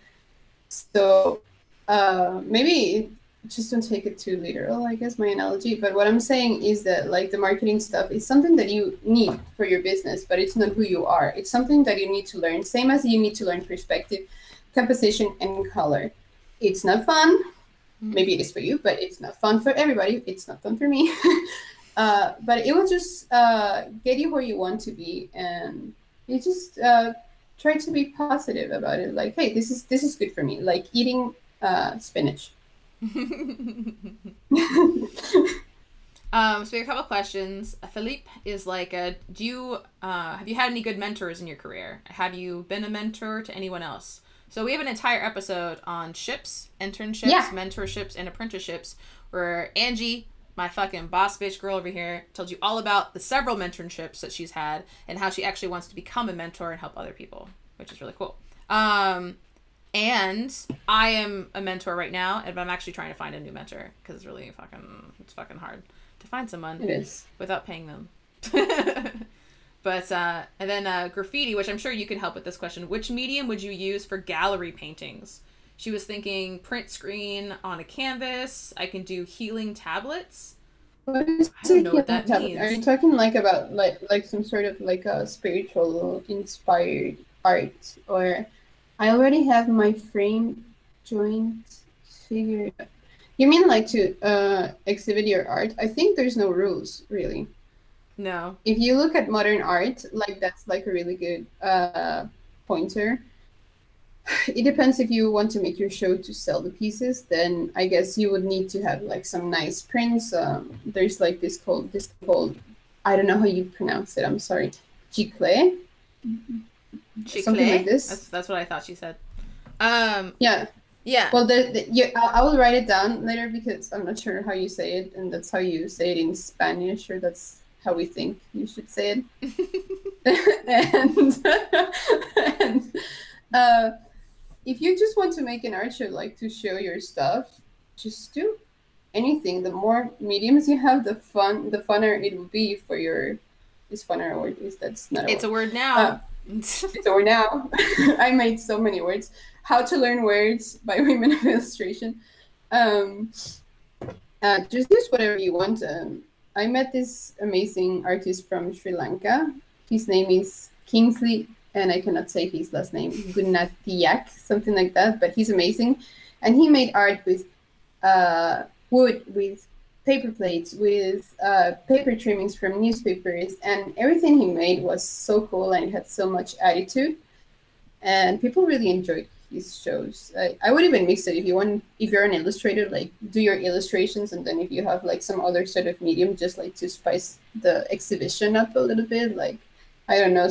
So maybe just don't take it too literal, I guess, my analogy. But what I'm saying is that like the marketing stuff is something that you need for your business, but it's not who you are. It's something that you need to learn, same as you need to learn perspective, composition, and color. It's not fun. Maybe it is for you, but it's not fun for everybody. It's not fun for me. But it will just get you where you want to be, and you just try to be positive about it. Like, hey, this is good for me. Like eating spinach. So we have a couple questions. Philippe is like, have you had any good mentors in your career? Have you been a mentor to anyone else? So we have an entire episode on ships, internships, mentorships, and apprenticeships, where Angi, my fucking boss bitch girl over here, told you all about the several mentorships that she's had and how she actually wants to become a mentor and help other people, which is really cool. And I am a mentor right now, and I'm actually trying to find a new mentor because it's fucking hard to find someone without paying them. But and then graffiti, which I'm sure you can help with this question. Which medium would you use for gallery paintings? She was thinking print screen on a canvas. I can do healing tablets. I don't know what that means. Are you talking like about like some sort of like a spiritual inspired art, or I already have my frame joint figured out. You mean like to exhibit your art? I think there's no rules really. No. If you look at modern art, like that's like a really good pointer. It depends if you want to make your show to sell the pieces, then I guess you would need to have like some nice prints. There's like this called I don't know how you pronounce it. I'm sorry, gicle, something like Chicle? this. That's what I thought she said. Yeah. Yeah. Well, I will write it down later because I'm not sure how you say it, and that's how you say it in Spanish, or that's how we think you should say it. and uh, if you just want to make an art show, like to show your stuff, just do anything. The more mediums you have, the funner it will be for your. Is funner a word? Is that's not a It's word? a word now. So now, I made so many words. How to learn words by women of illustration. Um, just use whatever you want. I met this amazing artist from Sri Lanka. His name is Kingsley, and I cannot say his last name, Gunatiak, something like that, but he's amazing. And he made art with wood, with paper plates, with paper trimmings from newspapers, and everything he made was so cool and it had so much attitude. And people really enjoyed his shows. I would even mix it if you want. If you're an illustrator, like do your illustrations, and then if you have like some other sort of medium, just like to spice the exhibition up a little bit. Like I don't know,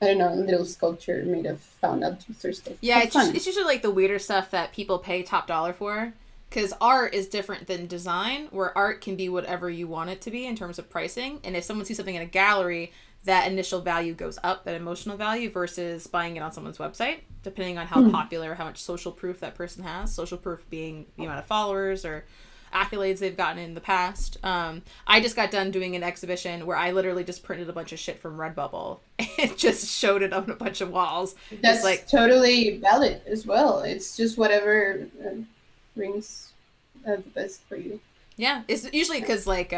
a little sculpture made of found objects or stuff. Yeah, Have fun. it's usually like the weirder stuff that people pay top dollar for. Because art is different than design, where art can be whatever you want it to be in terms of pricing. And if someone sees something in a gallery, that initial value goes up, that emotional value, versus buying it on someone's website, depending on how popular, how much social proof that person has. Social proof being the amount of followers or accolades they've gotten in the past. I just got done doing an exhibition where I literally just printed a bunch of shit from Redbubble and just showed it on a bunch of walls. That's like totally valid as well. It's just whatever rings the best for you. Yeah, it's usually because like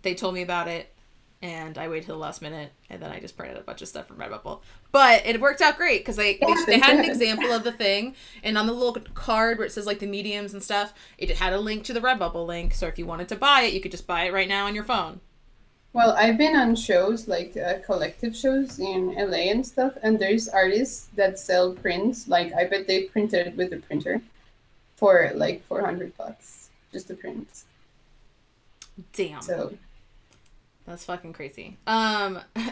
they told me about it and I waited till the last minute and then I just printed a bunch of stuff from Redbubble. But it worked out great because they had an example of the thing, and on the little card where it says like the mediums and stuff, it had a link to the Redbubble link. So if you wanted to buy it, you could just buy it right now on your phone. Well, I've been on shows like collective shows in LA and stuff, and there's artists that sell prints. Like I bet they printed it with a printer for like $400, just the prints. Damn. So that's fucking crazy.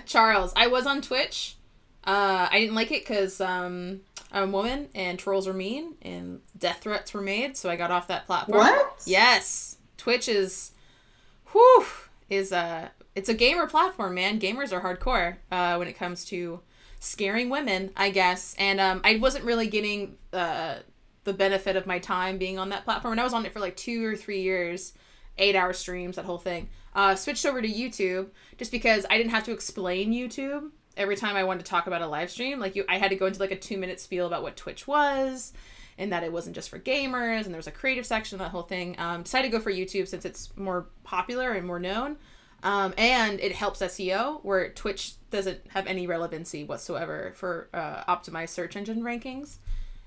Charles, I was on Twitch. I didn't like it because I'm a woman and trolls are mean and death threats were made, so I got off that platform. What? Yes. Twitch is it's a gamer platform, man. Gamers are hardcore when it comes to scaring women, I guess. And I wasn't really getting the benefit of my time being on that platform. And I was on it for like 2 or 3 years, 8-hour streams, that whole thing. Switched over to YouTube just because I didn't have to explain YouTube every time I wanted to talk about a live stream. Like I had to go into like a 2-minute spiel about what Twitch was and that it wasn't just for gamers and there was a creative section, that whole thing. Decided to go for YouTube since it's more popular and more known. And it helps SEO, where Twitch doesn't have any relevancy whatsoever for optimized search engine rankings.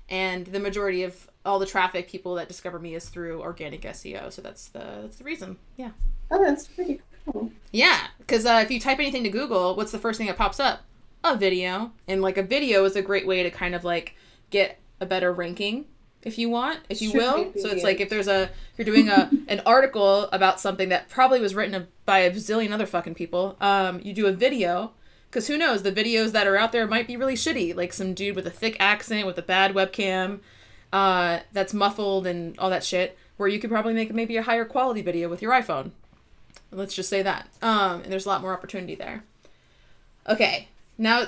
And the majority of all the traffic people that discover me is through organic SEO. So that's the reason. Yeah. Oh, that's pretty cool. Yeah, because if you type anything to Google, what's the first thing that pops up? A video. And like a video is a great way to kind of like get a better ranking, if you want, if you will. So it's like if you're doing an article about something that probably was written by a zillion other fucking people, you do a video, because who knows, the videos that are out there might be really shitty, like some dude with a thick accent with a bad webcam that's muffled and all that shit, where you could probably make maybe a higher quality video with your iPhone. Let's just say that. And there's a lot more opportunity there. Okay. Now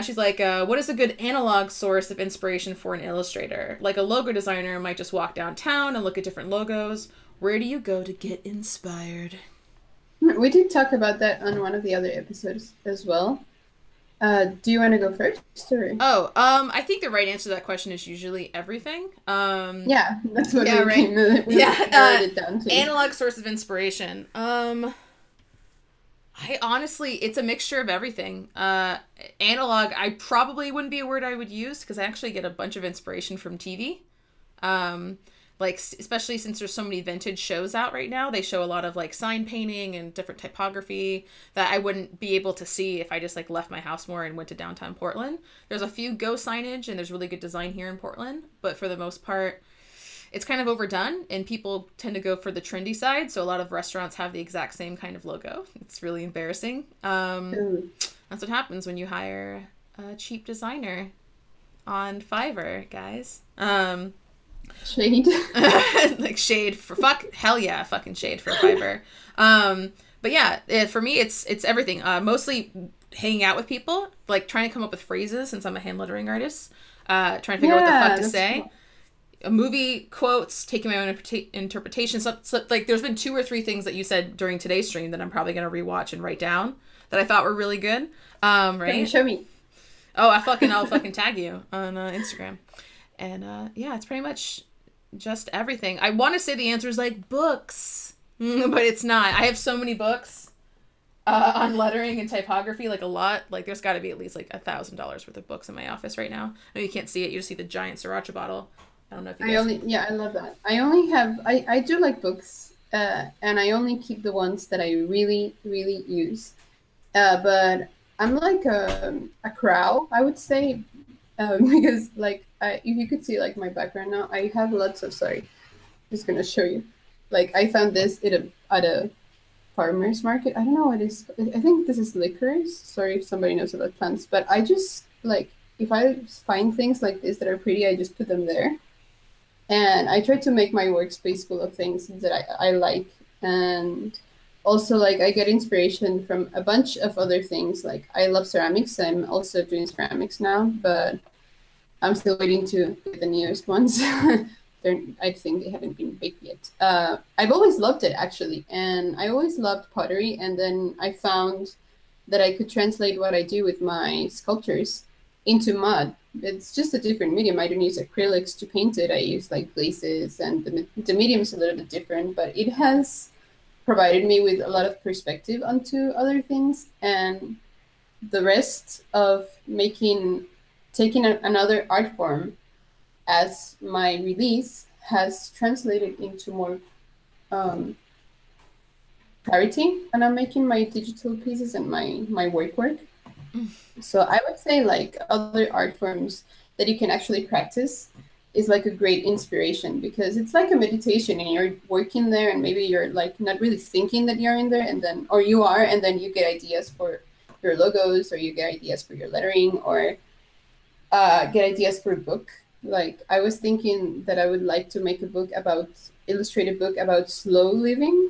she's like, what is a good analog source of inspiration for an illustrator? Like a logo designer might just walk downtown and look at different logos. Where do you go to get inspired? We did talk about that on one of the other episodes as well. Do you want to go first? Or? I think the right answer to that question is usually everything. Yeah, that's what yeah, we right. narrowed it down to. Analog source of inspiration. I honestly, it's a mixture of everything. Analog, I probably wouldn't be a word I would use because I actually get a bunch of inspiration from TV. like, especially since there's so many vintage shows out right now, they show a lot of like sign painting and different typography that I wouldn't be able to see if I just like left my house more and went to downtown Portland. There's a few Go signage and there's really good design here in Portland, but for the most part, it's kind of overdone and people tend to go for the trendy side. So a lot of restaurants have the exact same kind of logo. It's really embarrassing. That's what happens when you hire a cheap designer on Fiverr, guys. Shade. Like shade for hell yeah, fucking shade for Fiverr. But yeah, for me it's everything. Mostly hanging out with people, like trying to come up with phrases since I'm a hand lettering artist. Trying to figure out what the fuck to say. Cool. A movie quotes, taking my own interpretation. So, like there's been 2 or 3 things that you said during today's stream that I'm probably gonna rewatch and write down that I thought were really good. Right? Can you show me? Oh, I'll fucking tag you on Instagram. And yeah, it's pretty much just everything. I want to say the answer is like books, but it's not. I have so many books on lettering and typography, like a lot. Like there's got to be at least like $1,000 worth of books in my office right now. I know you can't see it. You just see the giant sriracha bottle. I don't know if you guys... I love that. I only have, I do like books, and I only keep the ones that I really, really use. But I'm like a crow, I would say, because like, if you could see like my background now, I have lots of, sorry, I'm just going to show you. Like I found this at a farmer's market. I don't know what it is. I think this is licorice. Sorry if somebody knows about plants, but I just like, if I find things like this that are pretty, I just put them there. And I try to make my workspace full of things that I like. And also, like, I get inspiration from a bunch of other things. Like, I love ceramics. I'm also doing ceramics now, but I'm still waiting to get the newest ones. I think they haven't been baked yet. I've always loved it, actually. And I always loved pottery. And then I found that I could translate what I do with my sculptures into mud. It's just a different medium. I don't use acrylics to paint it. I use like glazes, and the medium's a little bit different, but it has provided me with a lot of perspective onto other things. And the rest of taking another art form as my release has translated into more clarity. And I'm making my digital pieces and my work. So I would say like other art forms that you can actually practice is like a great inspiration, because it's like a meditation and you're working there and maybe you're like not really thinking that you're in there, and then, or you are, and then you get ideas for your logos, or you get ideas for your lettering, or get ideas for a book. Like I was thinking that I would like to make illustrated book about slow living.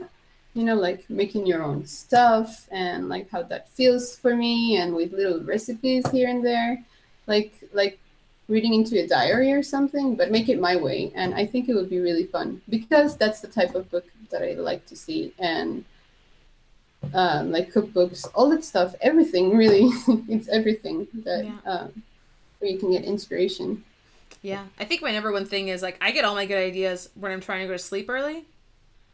You know, like making your own stuff and like how that feels for me, and with little recipes here and there, like reading into a diary or something, but make it my way. And I think it would be really fun, because that's the type of book that I like to see. And like cookbooks, all that stuff, everything really, it's everything that where you can get inspiration. Yeah, I think my number one thing is like I get all my good ideas when I'm trying to go to sleep early.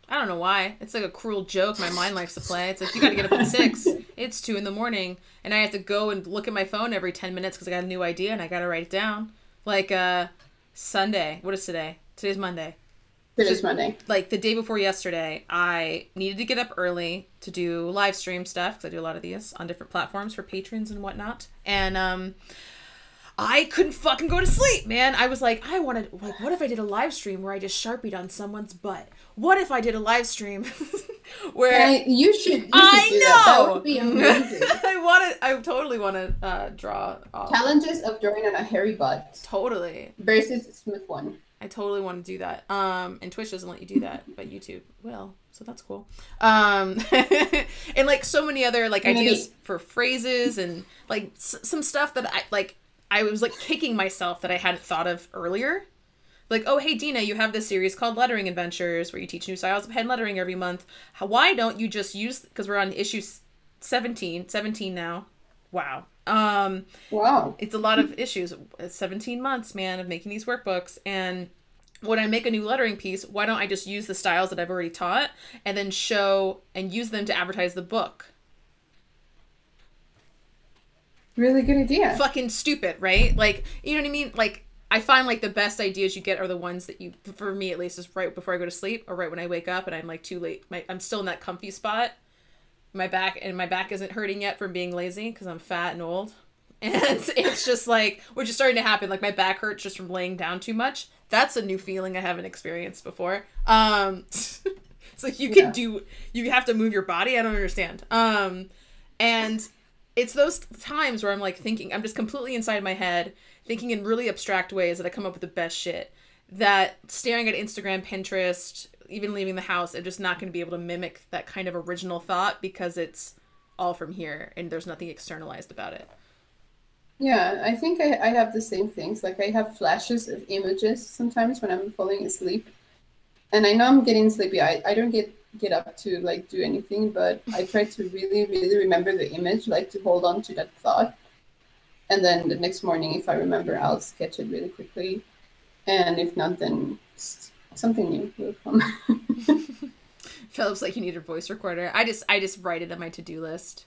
I don't know why. It's like a cruel joke my mind likes to play. It's like, you gotta get up at 6. It's 2 a.m. And I have to go and look at my phone every 10 minutes because I got a new idea and I gotta write it down. Like, Sunday. What is today? Today's Monday. Today's Monday. Like, the day before yesterday, I needed to get up early to do live stream stuff, because I do a lot of these on different platforms for patrons and whatnot. And, I couldn't fucking go to sleep, man. I was like, what if I did a live stream where I just Sharpied on someone's butt? What if I did a live stream where you should do that would be amazing. I totally want to draw challenges of drawing on a hairy butt. Totally. Versus a smooth one. I totally want to do that. And Twitch doesn't let you do that, but YouTube will. So that's cool. And like so many other like ideas for phrases and like some stuff that I was like kicking myself that I hadn't thought of earlier. Like, oh, hey, Dina, you have this series called Lettering Adventures where you teach new styles of hand lettering every month. Why don't you just use, because we're on issue 17 now. Wow. Wow. It's a lot of issues. It's 17 months, man, of making these workbooks. And when I make a new lettering piece, why don't I just use the styles that I've already taught and then show and use them to advertise the book? Really good idea. Fucking stupid, right? Like, you know what I mean? Like, I find like the best ideas you get are the ones that you, for me at least, is right before I go to sleep or right when I wake up and I'm like too late. I'm still in that comfy spot. My back isn't hurting yet from being lazy because I'm fat and old. And it's just like, which is starting to happen. Like my back hurts just from laying down too much. That's a new feeling I haven't experienced before. It's like you have to move your body. I don't understand. And it's those times where I'm like thinking, I'm just completely inside my head, thinking in really abstract ways that I come up with the best shit. That staring at Instagram, Pinterest, even leaving the house, I'm just not going to be able to mimic that kind of original thought because it's all from here and there's nothing externalized about it. Yeah, I think I have the same things. Like I have flashes of images sometimes when I'm falling asleep. And I know I'm getting sleepy. I don't get up to like do anything, but I try to really, really remember the image, like to hold on to that thought. And then the next morning, if I remember, I'll sketch it really quickly. And if not, then something new will come. Philip's like, you need a voice recorder. I just write it on my to-do list.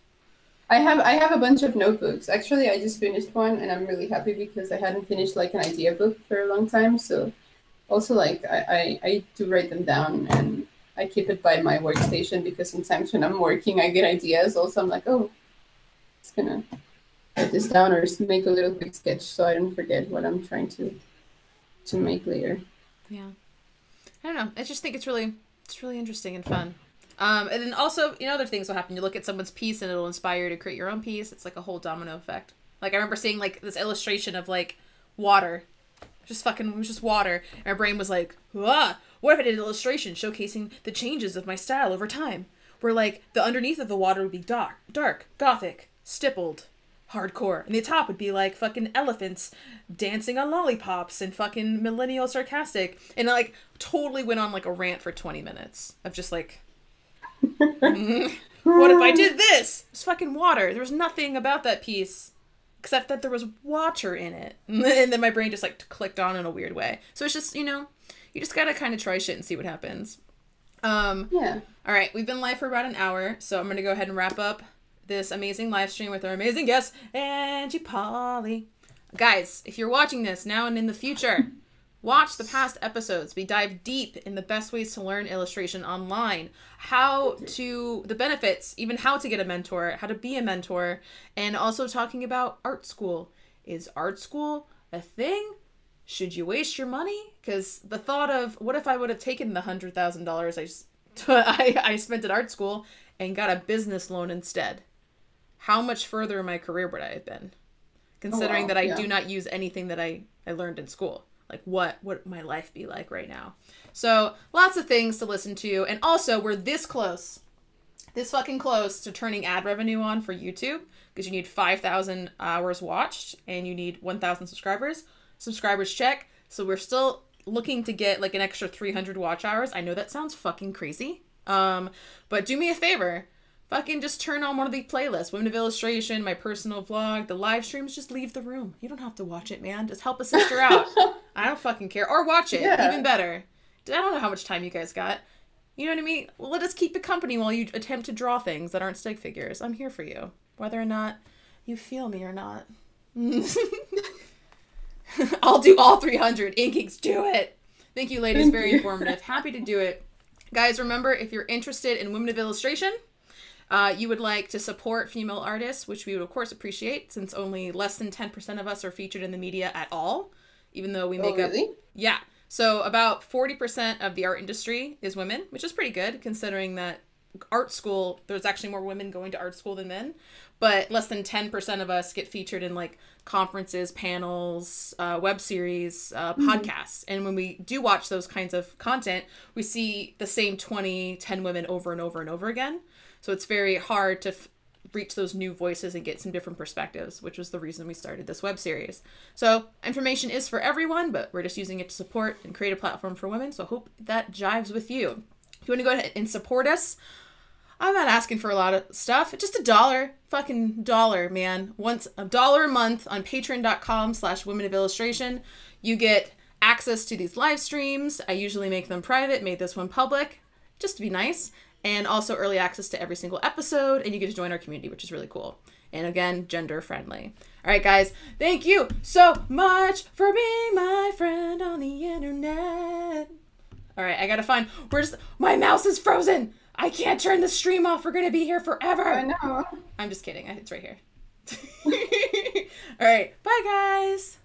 I have a bunch of notebooks. Actually, I just finished one and I'm really happy because I hadn't finished like an idea book for a long time. So also like I do write them down and I keep it by my workstation because sometimes when I'm working, I get ideas. Also, I'm like, oh, it's gonna write this down or make a little quick sketch so I don't forget what I'm trying to make later. Yeah. I don't know. I just think it's really interesting and fun. And then also, other things will happen. You look at someone's piece and it'll inspire you to create your own piece. It's like a whole domino effect. Like I remember seeing like this illustration of like water. It was just water. And our brain was like, what if I did an illustration showcasing the changes of my style over time? Where like the underneath of the water would be dark, gothic, stippled, hardcore. And the top would be like fucking elephants dancing on lollipops and fucking millennial sarcastic. And I like totally went on like a rant for 20 minutes of just like, what if I did this? It's fucking water. There was nothing about that piece except that there was water in it. And then my brain just like clicked on in a weird way. So it's just, you just gotta kind of try shit and see what happens. Yeah. All right, we've been live for about an hour, so I'm gonna go ahead and wrap up this amazing live stream with our amazing guest, Angie Pauly. Guys, if you're watching this now and in the future, watch the past episodes. We dive deep in the best ways to learn illustration online, the benefits, even how to get a mentor, how to be a mentor, and also talking about art school. Is art school a thing? Should you waste your money? Because the thought of, what if I would have taken the $100,000 I spent at art school and got a business loan instead? How much further in my career would I have been? Considering that I do not use anything that I learned in school. Like, what would my life be like right now? So, lots of things to listen to. And also, we're this fucking close to turning ad revenue on for YouTube. Because you need 5,000 hours watched. And you need 1,000 subscribers. Subscribers check. So, we're still looking to get, like, an extra 300 watch hours. I know that sounds fucking crazy. But do me a favor. Fucking just turn on one of the playlists. Women of Illustration, my personal vlog, the live streams. Just leave the room. You don't have to watch it, man. Just help a sister out. I don't fucking care. Or watch it. Yeah. Even better. I don't know how much time you guys got. You know what I mean? Well, let us keep it company while you attempt to draw things that aren't stick figures. I'm here for you. Whether or not you feel me or not. I'll do all 300. Inkies, do it. Thank you, ladies. Very informative. Happy to do it. Guys, remember, if you're interested in Women of Illustration, you would like to support female artists, which we would, of course, appreciate, since only less than 10% of us are featured in the media at all, even though we make up... Really? Yeah. So about 40% of the art industry is women, which is pretty good, considering that art school, there's actually more women going to art school than men, but less than 10% of us get featured in, like, conferences, panels, web series, podcasts. And when we do watch those kinds of content, we see the same 10 women over and over and over again. So it's very hard to reach those new voices and get some different perspectives, which was the reason we started this web series. So information is for everyone, but we're just using it to support and create a platform for women. So I hope that jives with you. If you want to go ahead and support us, I'm not asking for a lot of stuff. Just $1, fucking $1, man. Once $1 a month on patreon.com/women of illustration. You get access to these live streams. I usually make them private, made this one public, just to be nice. And also early access to every single episode, and you get to join our community, which is really cool. and again, gender friendly. All right, guys, thank you so much for being my friend on the internet. All right, I gotta find, my mouse is frozen. I can't turn the stream off. We're gonna be here forever. I know. I'm just kidding. It's right here. All right, bye, guys.